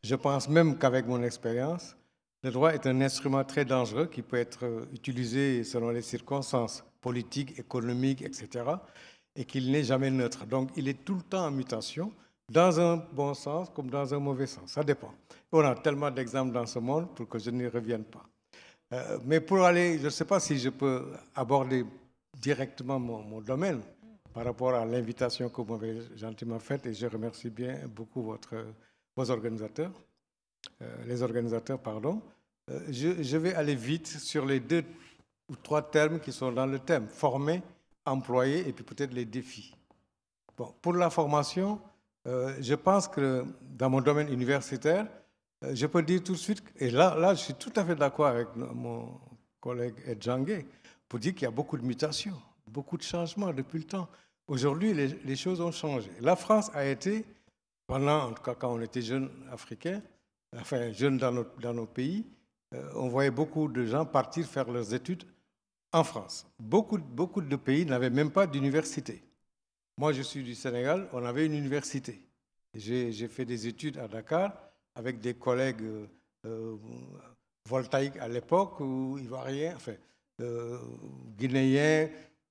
Je pense même qu'avec mon expérience, le droit est un instrument très dangereux qui peut être utilisé selon les circonstances politiques, économiques, etc., et qu'il n'est jamais neutre. Donc, il est tout le temps en mutation, dans un bon sens comme dans un mauvais sens. Ça dépend. On a tellement d'exemples dans ce monde pour que je n'y revienne pas. Mais pour aller, je ne sais pas si je peux aborder directement mon domaine par rapport à l'invitation que vous m'avez gentiment faite, et je remercie bien beaucoup vos organisateurs, les organisateurs, pardon. Je vais aller vite sur les 2 ou 3 termes qui sont dans le thème, former, employer et puis peut-être les défis. Bon, pour la formation, je pense que dans mon domaine universitaire, je peux dire tout de suite, et là je suis tout à fait d'accord avec mon collègue Ed Jangué, pour dire qu'il y a beaucoup de mutations, beaucoup de changements depuis le temps. Aujourd'hui, les choses ont changé. La France a été, pendant, en tout cas quand on était jeunes africains, enfin jeunes dans nos pays, on voyait beaucoup de gens partir faire leurs études en France. Beaucoup de pays n'avaient même pas d'université. Moi, je suis du Sénégal, on avait une université. J'ai fait des études à Dakar avec des collègues voltaïques à l'époque, ou ivoiriens, enfin, guinéens.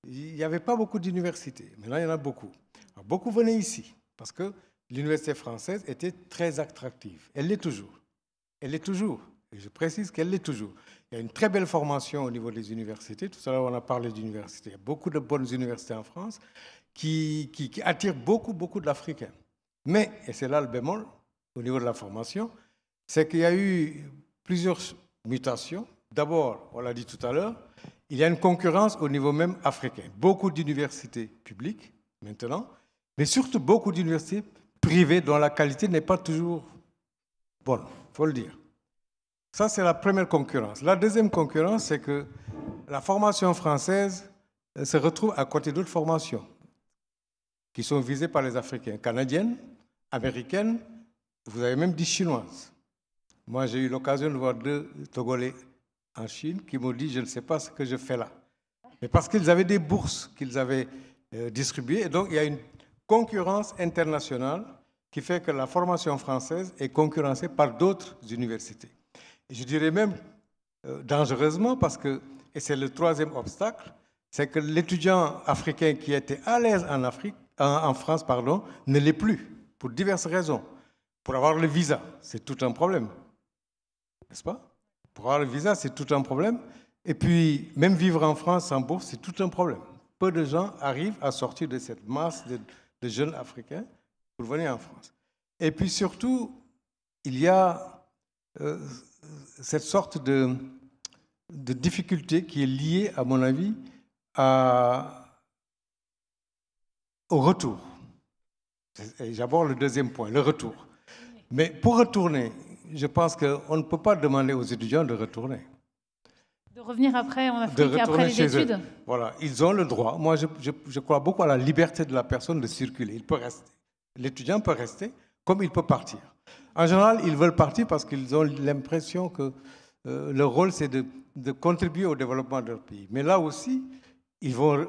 Il n'y avait pas beaucoup d'universités. Maintenant, il y en a beaucoup. Alors, beaucoup venaient ici, parce que l'université française était très attractive. Elle l'est toujours. Elle l'est toujours. Et je précise qu'elle l'est toujours. Il y a une très belle formation au niveau des universités. Tout à l'heure, on a parlé d'universités. Il y a beaucoup de bonnes universités en France qui attire beaucoup d'Africains. Mais, et c'est là le bémol, au niveau de la formation, c'est qu'il y a eu plusieurs mutations. D'abord, on l'a dit tout à l'heure, il y a une concurrence au niveau même africain. Beaucoup d'universités publiques, maintenant, mais surtout beaucoup d'universités privées dont la qualité n'est pas toujours bonne, il faut le dire. Ça, c'est la première concurrence. La deuxième concurrence, c'est que la formation française se retrouve à côté d'autres formations qui sont visées par les Africains, canadiennes, américaines, vous avez même dit chinoises. Moi, j'ai eu l'occasion de voir 2 Togolais en Chine qui m'ont dit « je ne sais pas ce que je fais là ». Mais parce qu'ils avaient des bourses qu'ils avaient distribuées. Et donc, il y a une concurrence internationale qui fait que la formation française est concurrencée par d'autres universités. Et je dirais même dangereusement parce que, et c'est le troisième obstacle, c'est que l'étudiant africain qui était à l'aise en France, ne l'est plus, pour diverses raisons. Pour avoir le visa, c'est tout un problème. N'est-ce pas? Pour avoir le visa, c'est tout un problème. Et puis, même vivre en France sans bourse, c'est tout un problème. Peu de gens arrivent à sortir de cette masse de jeunes Africains pour venir en France. Et puis surtout, il y a cette sorte de difficulté qui est liée, à mon avis, au retour. Et j'aborde le deuxième point, le retour. Mais pour retourner, je pense qu'on ne peut pas demander aux étudiants de retourner. De revenir après en Afrique et après les études. Voilà, ils ont le droit. Moi, je crois beaucoup à la liberté de la personne de circuler. Il peut rester. L'étudiant peut rester comme il peut partir. En général, ils veulent partir parce qu'ils ont l'impression que leur rôle, c'est de contribuer au développement de leur pays. Mais là aussi, ils vont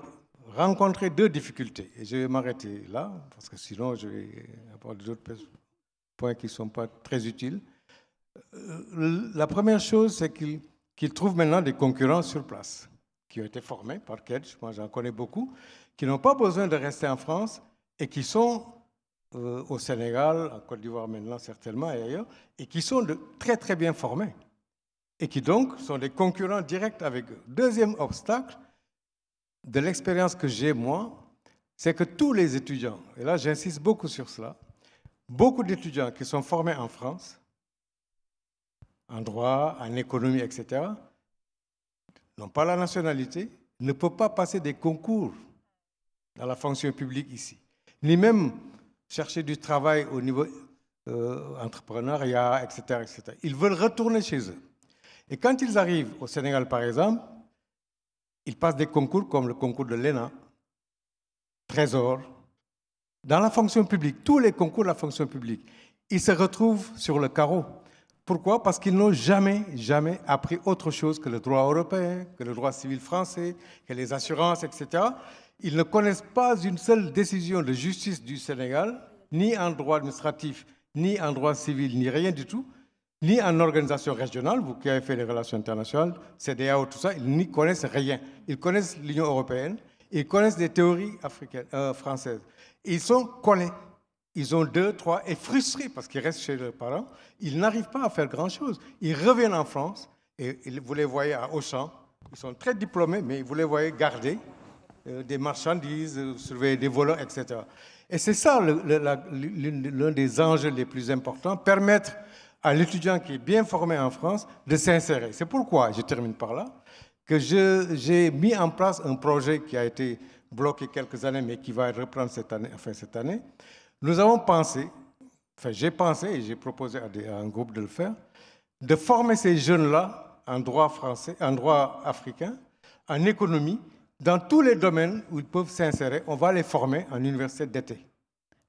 rencontrer 2 difficultés. Et je vais m'arrêter là, parce que sinon, je vais aborder d'autres points qui ne sont pas très utiles. La première chose, c'est qu'ils trouvent maintenant des concurrents sur place, qui ont été formés par Kedge, moi j'en connais beaucoup, qui n'ont pas besoin de rester en France et qui sont au Sénégal, en Côte d'Ivoire maintenant certainement et ailleurs, et qui sont très très bien formés, et qui donc sont des concurrents directs avec eux. Deuxième obstacle de l'expérience que j'ai moi, c'est que tous les étudiants, et là j'insiste beaucoup sur cela, beaucoup d'étudiants qui sont formés en France, en droit, en économie, etc., n'ont pas la nationalité, ne peuvent pas passer des concours dans la fonction publique ici, ni même chercher du travail au niveau entrepreneuriat, etc., etc. Ils veulent retourner chez eux. Et quand ils arrivent au Sénégal, par exemple, ils passent des concours comme le concours de l'ENA, Trésor, dans la fonction publique, tous les concours de la fonction publique. Ils se retrouvent sur le carreau. Pourquoi? Parce qu'ils n'ont jamais appris autre chose que le droit européen, que le droit civil français, que les assurances, etc. Ils ne connaissent pas une seule décision de justice du Sénégal, ni en droit administratif, ni en droit civil, ni rien du tout, ni en organisation régionale, vous qui avez fait les relations internationales, CEDEAO, tout ça, ils n'y connaissent rien. Ils connaissent l'Union européenne, ils connaissent des théories françaises. Ils sont collés. Ils ont 2, 3 et frustrés parce qu'ils restent chez leurs parents. Ils n'arrivent pas à faire grand-chose. Ils reviennent en France et vous les voyez à Auchan. Ils sont très diplômés, mais vous les voyez garder des marchandises, surveiller des voleurs, etc. Et c'est ça l'un des enjeux les plus importants, permettre à l'étudiant qui est bien formé en France de s'insérer. C'est pourquoi, je termine par là, que j'ai mis en place un projet qui a été bloqué quelques années, mais qui va reprendre cette année. Nous avons pensé, j'ai pensé et j'ai proposé à un groupe de le faire, de former ces jeunes-là en droit français, en droit africain, en économie, dans tous les domaines où ils peuvent s'insérer. On va les former en université d'été.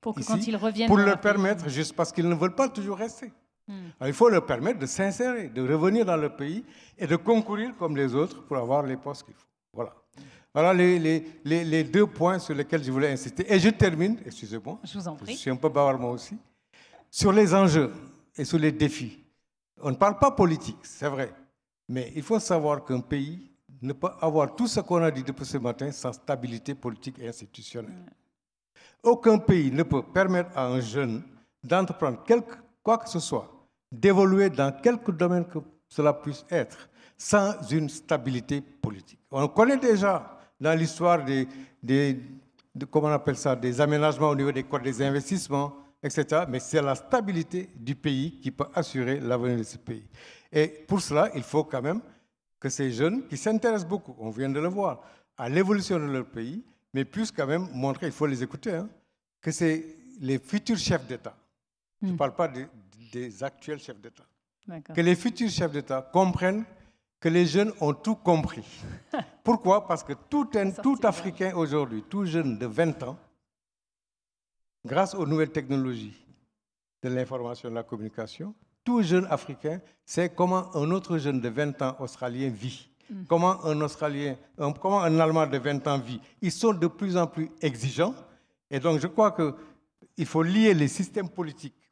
Pour que ici, quand ils reviennent... pour leur permettre, juste parce qu'ils ne veulent pas toujours rester. Alors, il faut leur permettre de s'insérer, de revenir dans le pays et de concourir comme les autres pour avoir les postes qu'il faut. Voilà. Voilà les 2 points sur lesquels je voulais insister. Et je termine, excusez-moi, je vous en prie. Je suis un peu bavard moi aussi, sur les enjeux et sur les défis. On ne parle pas politique, c'est vrai, mais il faut savoir qu'un pays ne peut avoir tout ce qu'on a dit depuis ce matin sans stabilité politique et institutionnelle. Aucun pays ne peut permettre à un jeune d'entreprendre quoi que ce soit, d'évoluer dans quelque domaine que cela puisse être, sans une stabilité politique. On connaît déjà dans l'histoire des comment on appelle ça, des aménagements au niveau des codes des investissements, etc. Mais c'est la stabilité du pays qui peut assurer l'avenir de ce pays. Et pour cela, il faut quand même que ces jeunes qui s'intéressent beaucoup, on vient de le voir, à l'évolution de leur pays, mais plus quand même montrer, il faut les écouter, hein, que c'est les futurs chefs d'État. Je ne parle pas des actuels chefs d'État. Que les futurs chefs d'État comprennent que les jeunes ont tout compris. Pourquoi? Parce que tout Africain aujourd'hui, tout jeune de 20 ans, grâce aux nouvelles technologies de l'information et de la communication, tout jeune Africain sait comment un autre jeune de 20 ans australien vit, comment comment un Allemand de 20 ans vit. Ils sont de plus en plus exigeants. Et donc, je crois qu'il faut lier les systèmes politiques,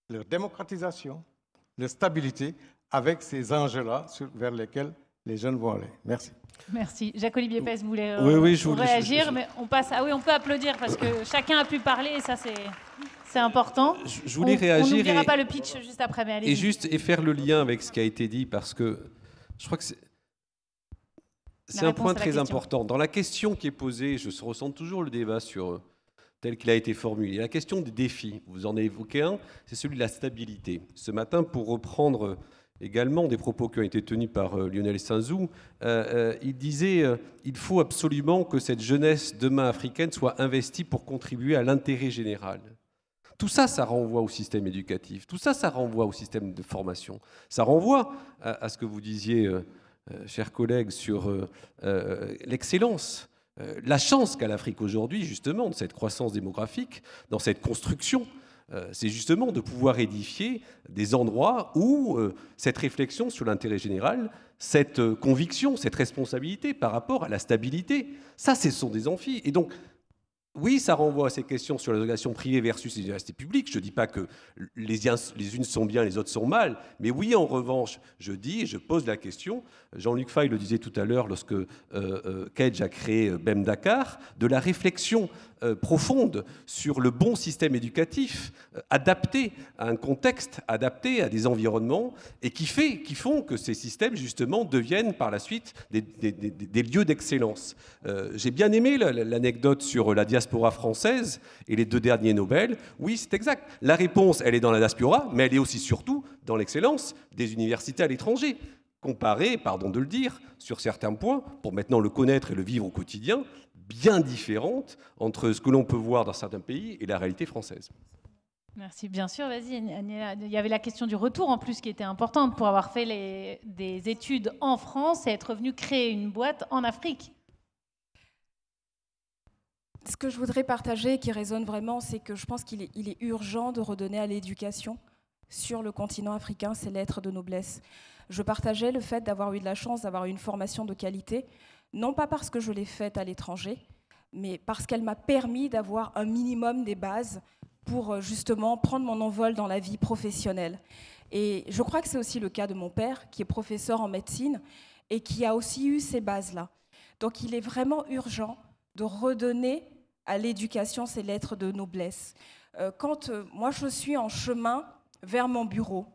leur démocratisation, leur stabilité, avec ces enjeux-là vers lesquels les jeunes vont aller. Merci. Merci. Jacques-Olivier Pes voulait je voulais réagir, mais on passe. Ah oui, on peut applaudir parce que chacun a pu parler et ça, c'est important. Je voulais réagir. On n'oubliera pas le pitch juste après, mais allez-y. Et faire le lien avec ce qui a été dit, parce que je crois que c'est un point très important. Dans la question qui est posée, je ressens toujours le débat sur tel qu'il a été formulé. La question des défis, vous en avez évoqué un, c'est celui de la stabilité. Ce matin, pour reprendre également des propos qui ont été tenus par Lionel Sanzou, il disait il faut absolument que cette jeunesse demain africaine soit investie pour contribuer à l'intérêt général. Tout ça, ça renvoie au système éducatif. Tout ça, ça renvoie au système de formation. Ça renvoie à ce que vous disiez, chers collègues, sur l'excellence. La chance qu'a l'Afrique aujourd'hui, justement, de cette croissance démographique, dans cette construction, c'est justement de pouvoir édifier des endroits où cette réflexion sur l'intérêt général, cette conviction, cette responsabilité par rapport à la stabilité, ça, ce sont des amphis. Et donc, oui, ça renvoie à ces questions sur l'éducation privée versus les universités publiques. Je ne dis pas que les unes sont bien, les autres sont mal. Mais oui, en revanche, je pose la question, Jean-Luc Faye le disait tout à l'heure lorsque Kedge a créé BEM Dakar, de la réflexion profonde sur le bon système éducatif, adapté à un contexte, adapté à des environnements, et qui font que ces systèmes, justement, deviennent par la suite des lieux d'excellence. J'ai bien aimé l'anecdote sur la diaspora française et les 2 derniers Nobel. Oui, c'est exact. La réponse, elle est dans la diaspora, mais elle est aussi surtout dans l'excellence des universités à l'étranger. Comparée, pardon de le dire, sur certains points, pour maintenant le connaître et le vivre au quotidien, bien différente entre ce que l'on peut voir dans certains pays et la réalité française. Merci, bien sûr. Vas-y, Agnella. Il y avait la question du retour en plus qui était importante pour avoir fait des études en France et être venu créer une boîte en Afrique. Ce que je voudrais partager, qui résonne vraiment, c'est que je pense qu'il est urgent de redonner à l'éducation sur le continent africain ses lettres de noblesse. Je partageais le fait d'avoir eu de la chance d'avoir une formation de qualité, non pas parce que je l'ai faite à l'étranger, mais parce qu'elle m'a permis d'avoir un minimum des bases pour justement prendre mon envol dans la vie professionnelle. Et je crois que c'est aussi le cas de mon père, qui est professeur en médecine et qui a aussi eu ces bases-là. Donc il est vraiment urgent de redonner à l'éducation ses lettres de noblesse. Quand moi je suis en chemin vers mon bureau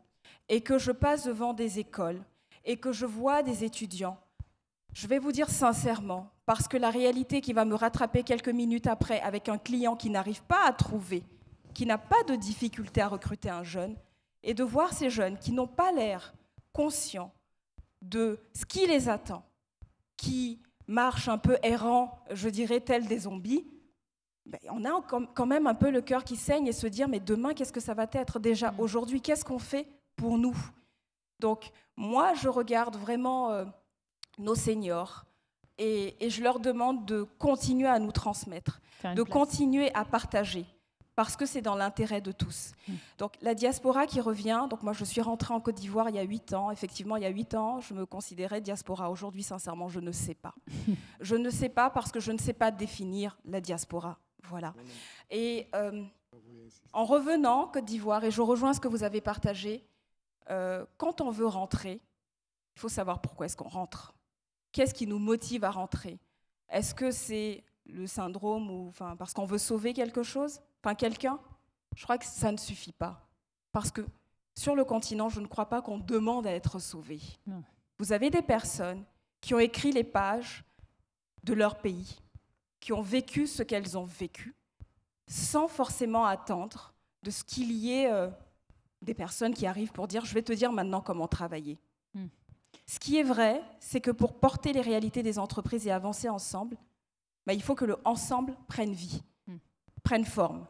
et que je passe devant des écoles et que je vois des étudiants, je vais vous dire sincèrement, parce que la réalité qui va me rattraper quelques minutes après avec un client qui n'arrive pas à trouver, qui n'a pas de difficulté à recruter un jeune, et de voir ces jeunes qui n'ont pas l'air conscients de ce qui les attend, qui marchent un peu errants, je dirais, tels des zombies, ben, on a quand même un peu le cœur qui saigne et se dire, mais demain, qu'est-ce que ça va être déjà? Aujourd'hui, qu'est-ce qu'on fait pour nous? Donc, moi, je regarde vraiment nos seniors et je leur demande de continuer à nous transmettre, de continuer à partager, parce que c'est dans l'intérêt de tous. Donc, la diaspora qui revient, donc moi, je suis rentrée en Côte d'Ivoire il y a 8 ans. Effectivement, il y a 8 ans, je me considérais diaspora. Aujourd'hui, sincèrement, je ne sais pas. Je ne sais pas parce que je ne sais pas définir la diaspora. Voilà. Et en revenant en Côte d'Ivoire, et je rejoins ce que vous avez partagé, quand on veut rentrer, il faut savoir pourquoi est-ce qu'on rentre. Qu'est-ce qui nous motive à rentrer? Est-ce que c'est le syndrome ou parce qu'on veut sauver quelque chose, quelqu'un? Je crois que ça ne suffit pas. Parce que sur le continent, je ne crois pas qu'on demande à être sauvé. Non. Vous avez des personnes qui ont écrit les pages de leur pays, qui ont vécu ce qu'elles ont vécu, sans forcément attendre de ce qu'il y ait des personnes qui arrivent pour dire « je vais te dire maintenant comment travailler ». Ce qui est vrai, c'est que pour porter les réalités des entreprises et avancer ensemble, il faut que le ensemble prenne vie, prenne forme.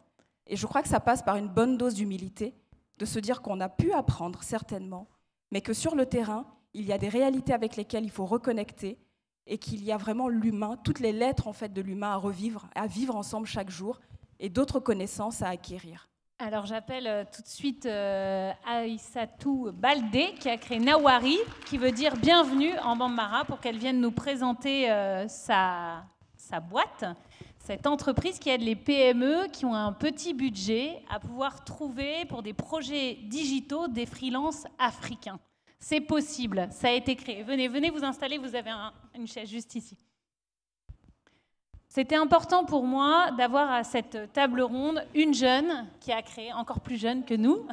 Et je crois que ça passe par une bonne dose d'humilité, de se dire qu'on a pu apprendre, certainement, mais que sur le terrain, il y a des réalités avec lesquelles il faut reconnecter et qu'il y a vraiment l'humain, toutes les lettres en fait, de l'humain à revivre, à vivre ensemble chaque jour et d'autres connaissances à acquérir. Alors j'appelle tout de suite Aïssatou Baldé qui a créé Nawari, qui veut dire bienvenue en Bambara, pour qu'elle vienne nous présenter sa boîte, cette entreprise qui aide les PME qui ont un petit budget à pouvoir trouver pour des projets digitaux des freelances africains. C'est possible, ça a été créé. Venez vous installer, vous avez une chaise juste ici. C'était important pour moi d'avoir à cette table ronde une jeune qui a créé, encore plus jeune que nous,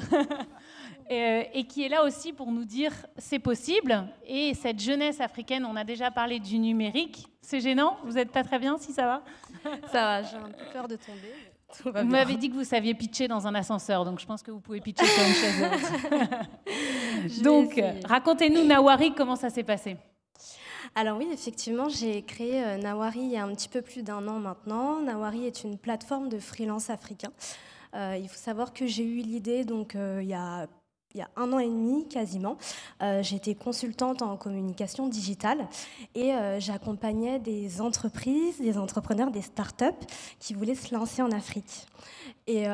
et qui est là aussi pour nous dire c'est possible. Et cette jeunesse africaine, on a déjà parlé du numérique. C'est gênant? Vous n'êtes pas très bien, si ça va? Ça va, j'ai un peu peur de tomber. Vous m'avez dit que vous saviez pitcher dans un ascenseur, donc je pense que vous pouvez pitcher sur une chaise. Donc, racontez-nous, Nawari, comment ça s'est passé? Alors oui, effectivement, j'ai créé Nawari il y a un petit peu plus d'1 an maintenant. Nawari est une plateforme de freelance africain. Il faut savoir que j'ai eu l'idée donc il y a 1 an et demi quasiment. J'étais consultante en communication digitale et j'accompagnais des entreprises, des entrepreneurs, des startups qui voulaient se lancer en Afrique. Et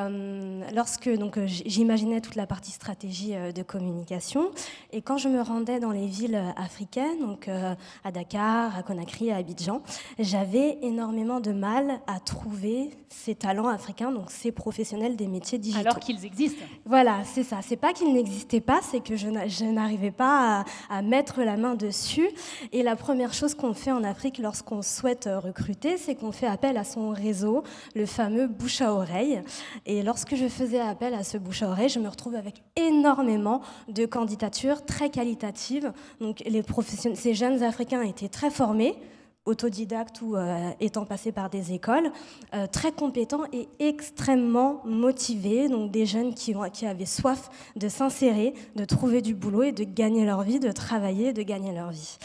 lorsque j'imaginais toute la partie stratégie de communication, et quand je me rendais dans les villes africaines, donc à Dakar, à Conakry, à Abidjan, j'avais énormément de mal à trouver ces talents africains, donc ces professionnels des métiers digitaux. Alors qu'ils existent. Voilà, c'est ça. C'est pas qu'ils n'existaient pas, c'est que je n'arrivais pas à mettre la main dessus. Et la première chose qu'on fait en Afrique lorsqu'on souhaite recruter, c'est qu'on fait appel à son réseau, le fameux bouche à oreille. Et lorsque je faisais appel à ce bouche à oreille, je me retrouve avec énormément de candidatures très qualitatives. Donc ces jeunes Africains étaient très formés, autodidactes ou étant passés par des écoles, très compétents et extrêmement motivés, donc des jeunes qui avaient soif de s'insérer, de trouver du boulot et de gagner leur vie, de travailler, de gagner leur vie.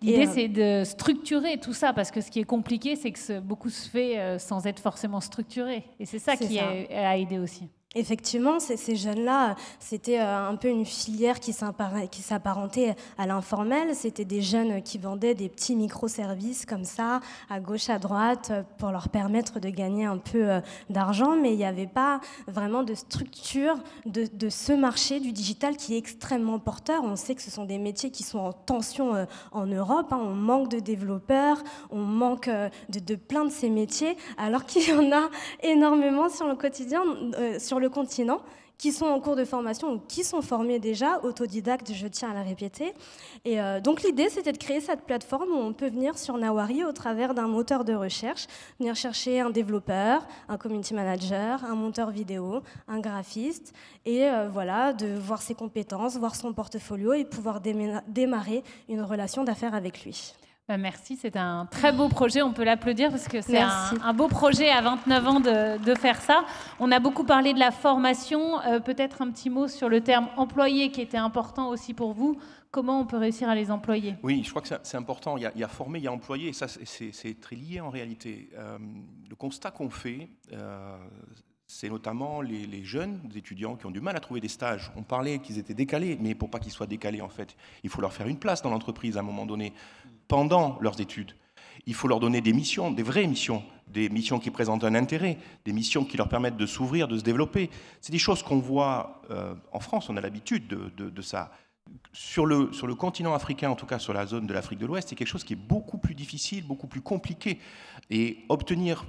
L'idée, c'est de structurer tout ça, parce que ce qui est compliqué, c'est que beaucoup se fait sans être forcément structuré. Et c'est ça qui a aidé aussi. Effectivement, ces jeunes-là, c'était un peu une filière qui s'apparentait à l'informel. C'était des jeunes qui vendaient des petits microservices comme ça, à gauche, à droite, pour leur permettre de gagner un peu d'argent. Mais il n'y avait pas vraiment de structure de ce marché du digital qui est extrêmement porteur. On sait que ce sont des métiers qui sont en tension en Europe. On manque de développeurs, on manque de plein de ces métiers, alors qu'il y en a énormément sur le quotidien, sur le continent, qui sont en cours de formation ou qui sont formés déjà, autodidactes, je tiens à le répéter. Et donc l'idée, c'était de créer cette plateforme où on peut venir sur Nawari au travers d'un moteur de recherche, venir chercher un développeur, un community manager, un monteur vidéo, un graphiste, et voilà, de voir ses compétences, voir son portfolio et pouvoir démarrer une relation d'affaires avec lui. Merci, c'est un très beau projet, on peut l'applaudir parce que c'est un beau projet à 29 ans de faire ça. On a beaucoup parlé de la formation, peut-être un petit mot sur le terme employé qui était important aussi pour vous. Comment on peut réussir à les employer? Oui, je crois que c'est important. Il y a formé, il y a employé, et ça c'est très lié en réalité. Le constat qu'on fait, c'est notamment les jeunes étudiants qui ont du mal à trouver des stages. On parlait qu'ils étaient décalés, mais pour pas qu'ils soient décalés, en fait, il faut leur faire une place dans l'entreprise à un moment donné, pendant leurs études. Il faut leur donner des missions, des vraies missions, des missions qui présentent un intérêt, des missions qui leur permettent de s'ouvrir, de se développer. C'est des choses qu'on voit en France, on a l'habitude de ça. Sur le continent africain, en tout cas sur la zone de l'Afrique de l'Ouest, c'est quelque chose qui est beaucoup plus difficile, beaucoup plus compliqué. Et obtenir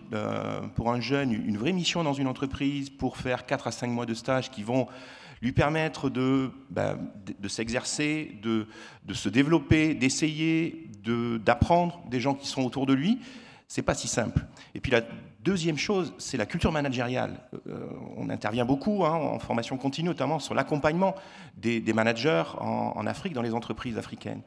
pour un jeune une vraie mission dans une entreprise, pour faire 4 à 5 mois de stage qui vont lui permettre de s'exercer, de se développer, d'essayer, d'apprendre des gens qui sont autour de lui, c'est pas si simple. Et puis la Deuxième chose, c'est la culture managériale. On intervient beaucoup en formation continue, notamment sur l'accompagnement des managers en Afrique, dans les entreprises africaines.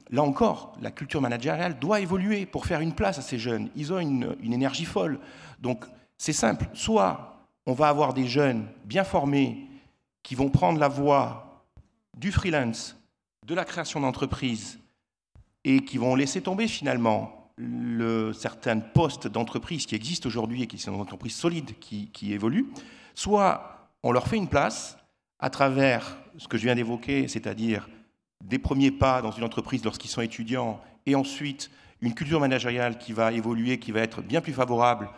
Là encore, la culture managériale doit évoluer pour faire une place à ces jeunes. Ils ont une énergie folle. Donc, c'est simple. Soit on va avoir des jeunes bien formés qui vont prendre la voie du freelance, de la création d'entreprises et qui vont laisser tomber finalement certains postes d'entreprise qui existent aujourd'hui et qui sont des entreprises solides qui évoluent, soit on leur fait une place à travers ce que je viens d'évoquer, c'est-à-dire des premiers pas dans une entreprise lorsqu'ils sont étudiants, et ensuite une culture managériale qui va évoluer, qui va être bien plus favorable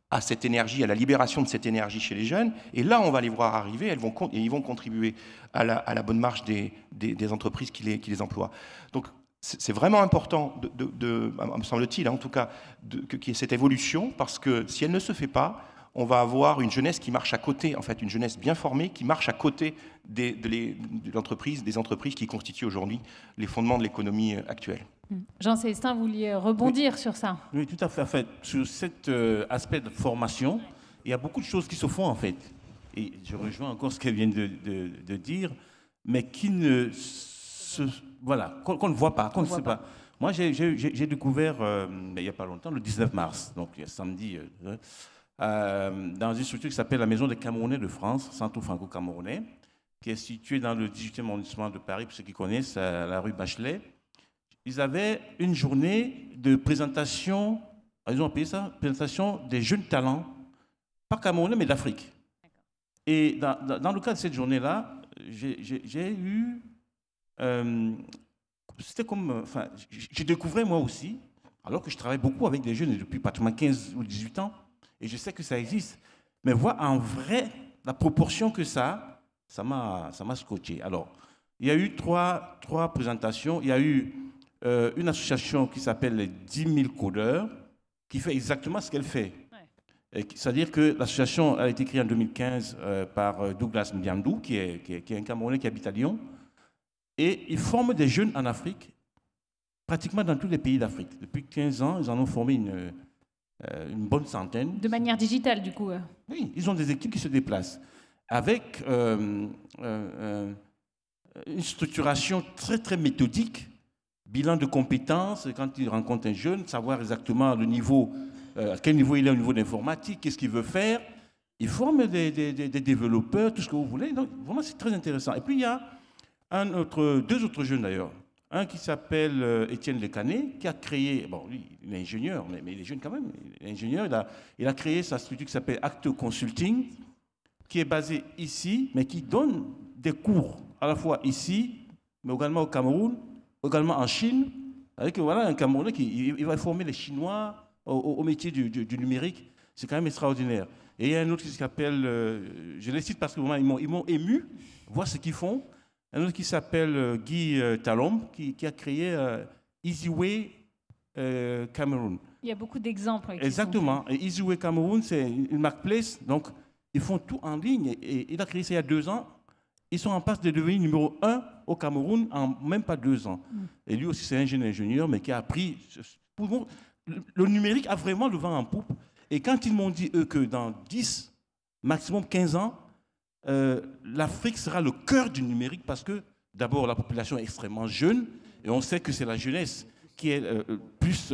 à cette énergie, à la libération de cette énergie chez les jeunes, et là on va les voir arriver, et ils vont contribuer à la bonne marche des entreprises qui les emploient. Donc c'est vraiment important, me semble-t-il, en tout cas, qu'il y ait cette évolution, parce que si elle ne se fait pas, on va avoir une jeunesse qui marche à côté, en fait, une jeunesse bien formée qui marche à côté des entreprises qui constituent aujourd'hui les fondements de l'économie actuelle. Jean-Célestin, vous vouliez rebondir sur ça? Oui, tout à fait. En fait, sur cet aspect de formation, il y a beaucoup de choses qui se font, en fait. Et je rejoins encore ce qu'elle vient de dire, mais qui ne qu'on ne voit pas, qu'on ne sait pas. Moi, j'ai découvert, il n'y a pas longtemps, le 19 mars, donc samedi, dans une structure qui s'appelle la Maison des Camerounais de France, Centre franco-camerounais, qui est située dans le 18e arrondissement de Paris, pour ceux qui connaissent, à la rue Bachelet. Ils avaient une journée de présentation, ils ont appelé ça, présentation des jeunes talents, pas camerounais, mais d'Afrique. Et dans le cadre de cette journée-là, j'ai eu... c'était comme... Enfin, je découvrais moi aussi, alors que je travaille beaucoup avec des jeunes depuis pratiquement 15 ou 18 ans, et je sais que ça existe. Mais voir en vrai la proportion que ça m'a scotché. Alors, il y a eu trois présentations. Il y a eu une association qui s'appelle les 10 000 codeurs, qui fait exactement ce qu'elle fait. Ouais. C'est-à-dire que l'association a été créée en 2015 par Douglas Ndiandou, qui est un Camerounais qui habite à Lyon. Et ils forment des jeunes en Afrique, pratiquement dans tous les pays d'Afrique. Depuis 15 ans, ils en ont formé une bonne centaine. De manière digitale, du coup. Oui, ils ont des équipes qui se déplacent avec une structuration très, très méthodique, bilan de compétences, quand ils rencontrent un jeune, savoir exactement le niveau, à quel niveau il est au niveau d'informatique, qu'est-ce qu'il veut faire. Ils forment des développeurs, tout ce que vous voulez. Donc, vraiment, c'est très intéressant. Et puis, il y a deux autres jeunes, d'ailleurs. Un qui s'appelle Étienne Lecané, qui a créé, bon, lui, il est ingénieur, mais il est jeune quand même, il est ingénieur, il a créé sa structure qui s'appelle Acte Consulting, qui est basée ici, mais qui donne des cours à la fois ici, mais également au Cameroun, également en Chine, avec voilà, un Camerounais qui il va former les Chinois au métier du numérique. C'est quand même extraordinaire. Et il y a un autre qui s'appelle, je les cite parce que vraiment, ils m'ont ému, voir ce qu'ils font. Un autre qui s'appelle Guy Talom, qui a créé Easyway Cameroun. Il y a beaucoup d'exemples. Exactement. Et Easyway Cameroun, c'est une marketplace. Donc, ils font tout en ligne. Et il a créé ça il y a 2 ans. Ils sont en passe de devenir numéro 1 au Cameroun en même pas 2 ans. Et lui aussi, c'est un jeune ingénieur, mais qui a appris... Le numérique a vraiment le vent en poupe. Et quand ils m'ont dit, eux, que dans 10, maximum 15 ans, l'Afrique sera le cœur du numérique parce que, d'abord, la population est extrêmement jeune et on sait que c'est la jeunesse qui est plus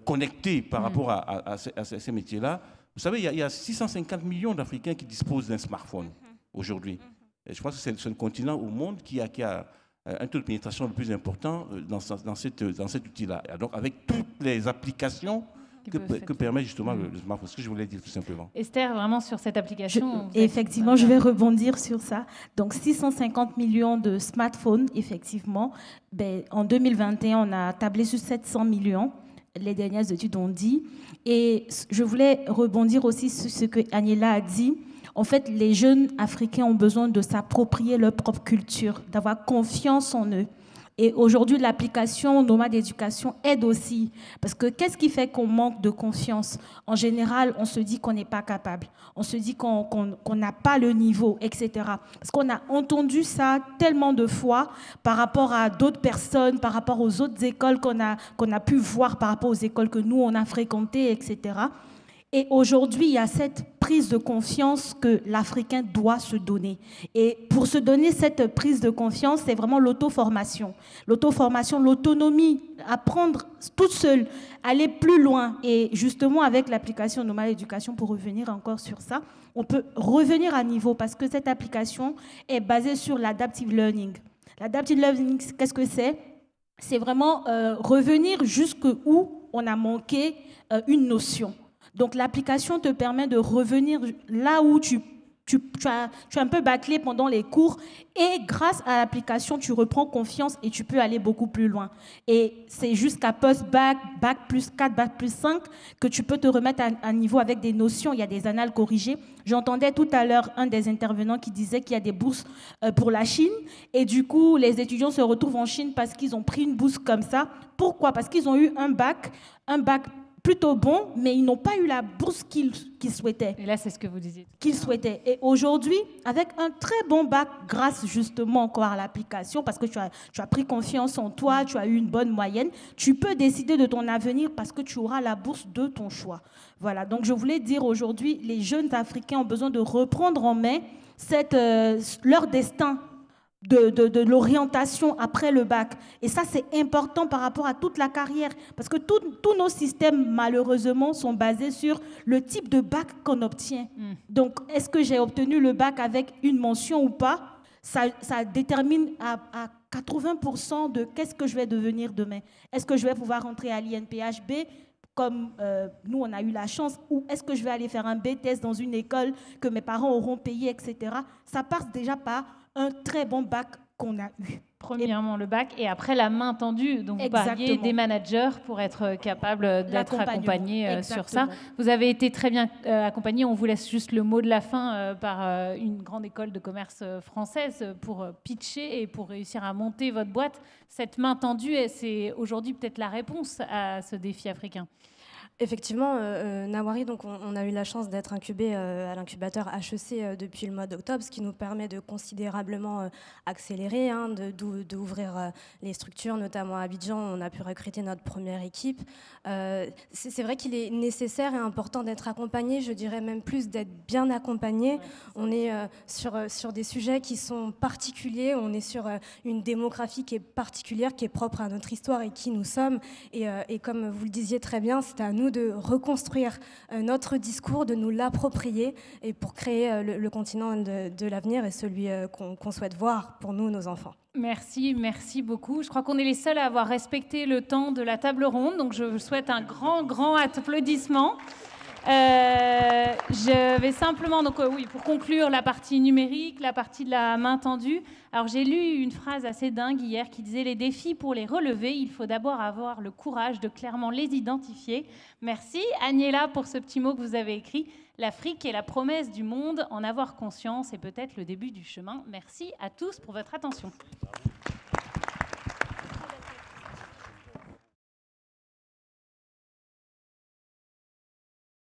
connectée par rapport à ces métiers-là. Vous savez, il y a 650 millions d'Africains qui disposent d'un smartphone aujourd'hui. Et je pense que c'est le continent au monde qui a un taux de pénétration le plus important dans cet outil-là. Donc, avec toutes les applications que permet justement le smartphone. C'est ce que je voulais dire tout simplement. Esther, vraiment sur cette application effectivement, je vais rebondir sur ça. Donc, 650 millions de smartphones, effectivement. Ben, en 2021, on a tablé sur 700 millions. Les dernières études ont dit. Et je voulais rebondir aussi sur ce que Agnella a dit. En fait, les jeunes Africains ont besoin de s'approprier leur propre culture, d'avoir confiance en eux. Et aujourd'hui, l'application Nomade Éducation aide aussi. Parce que qu'est-ce qui fait qu'on manque de confiance? En général, on se dit qu'on n'est pas capable. On se dit qu'on n'a pas le niveau, etc. Parce qu'on a entendu ça tellement de fois par rapport à d'autres personnes, par rapport aux autres écoles qu'on a pu voir, par rapport aux écoles que nous, on a fréquentées, etc. Et aujourd'hui, il y a cette prise de confiance que l'Africain doit se donner. Et pour se donner cette prise de confiance, c'est vraiment l'auto-formation. L'auto-formation, l'autonomie, apprendre toute seule, aller plus loin. Et justement, avec l'application Nomade Éducation, pour revenir encore sur ça, on peut revenir à niveau parce que cette application est basée sur l'adaptive learning. L'adaptive learning, qu'est-ce que c'est? C'est vraiment revenir jusqu'où on a manqué une notion. Donc l'application te permet de revenir là où tu as un peu bâclé pendant les cours et grâce à l'application, tu reprends confiance et tu peux aller beaucoup plus loin. Et c'est jusqu'à post-bac, bac plus 4, bac plus 5 que tu peux te remettre à niveau avec des notions. Il y a des annales corrigées. J'entendais tout à l'heure un des intervenants qui disait qu'il y a des bourses pour la Chine et du coup, les étudiants se retrouvent en Chine parce qu'ils ont pris une bourse comme ça. Pourquoi? Parce qu'ils ont eu un bac plutôt bon, mais ils n'ont pas eu la bourse qu'ils souhaitaient. Et là, c'est ce que vous disiez. Qu'ils souhaitaient. Et aujourd'hui, avec un très bon bac, grâce justement encore à l'application, parce que tu as pris confiance en toi, tu as eu une bonne moyenne, tu peux décider de ton avenir parce que tu auras la bourse de ton choix. Voilà, donc je voulais dire aujourd'hui, les jeunes Africains ont besoin de reprendre en main leur destin, de l'orientation après le bac. Et ça, c'est important par rapport à toute la carrière. Parce que tous nos systèmes, malheureusement, sont basés sur le type de bac qu'on obtient. Donc, est-ce que j'ai obtenu le bac avec une mention ou pas? Ça détermine à 80% de qu'est-ce que je vais devenir demain. Est-ce que je vais pouvoir rentrer à l'INPHB comme nous, on a eu la chance, ou est-ce que je vais aller faire un BTS dans une école que mes parents auront payé, etc. Ça passe déjà par un très bon bac qu'on a eu. Premièrement, le bac, et après la main tendue. Donc, vous parliez des managers pour être capable d'être accompagné sur ça. Vous avez été très bien accompagné. On vous laisse juste le mot de la fin par une grande école de commerce française pour pitcher et pour réussir à monter votre boîte. Cette main tendue, c'est aujourd'hui peut-être la réponse à ce défi africain. Effectivement, Nawari, donc on a eu la chance d'être incubé à l'incubateur HEC depuis le mois d'octobre, ce qui nous permet de considérablement accélérer, d'ouvrir les structures, notamment à Abidjan. On a pu recruter notre première équipe. C'est vrai qu'il est nécessaire et important d'être accompagné, je dirais même plus d'être bien accompagné. On est sur des sujets qui sont particuliers, on est sur une démographie qui est particulière, qui est propre à notre histoire et qui nous sommes. Et comme vous le disiez très bien, c'est à nous de reconstruire notre discours, de nous l'approprier et pour créer le continent de l'avenir et celui qu'on souhaite voir pour nous, nos enfants. Merci beaucoup. Je crois qu'on est les seuls à avoir respecté le temps de la table ronde, donc je vous souhaite un grand applaudissement. Je vais simplement, pour conclure la partie numérique, la partie de la main tendue. Alors j'ai lu une phrase assez dingue hier qui disait « Les défis, pour les relever, il faut d'abord avoir le courage de clairement les identifier ». Merci Agnella pour ce petit mot que vous avez écrit. L'Afrique est la promesse du monde, en avoir conscience est peut-être le début du chemin. Merci à tous pour votre attention.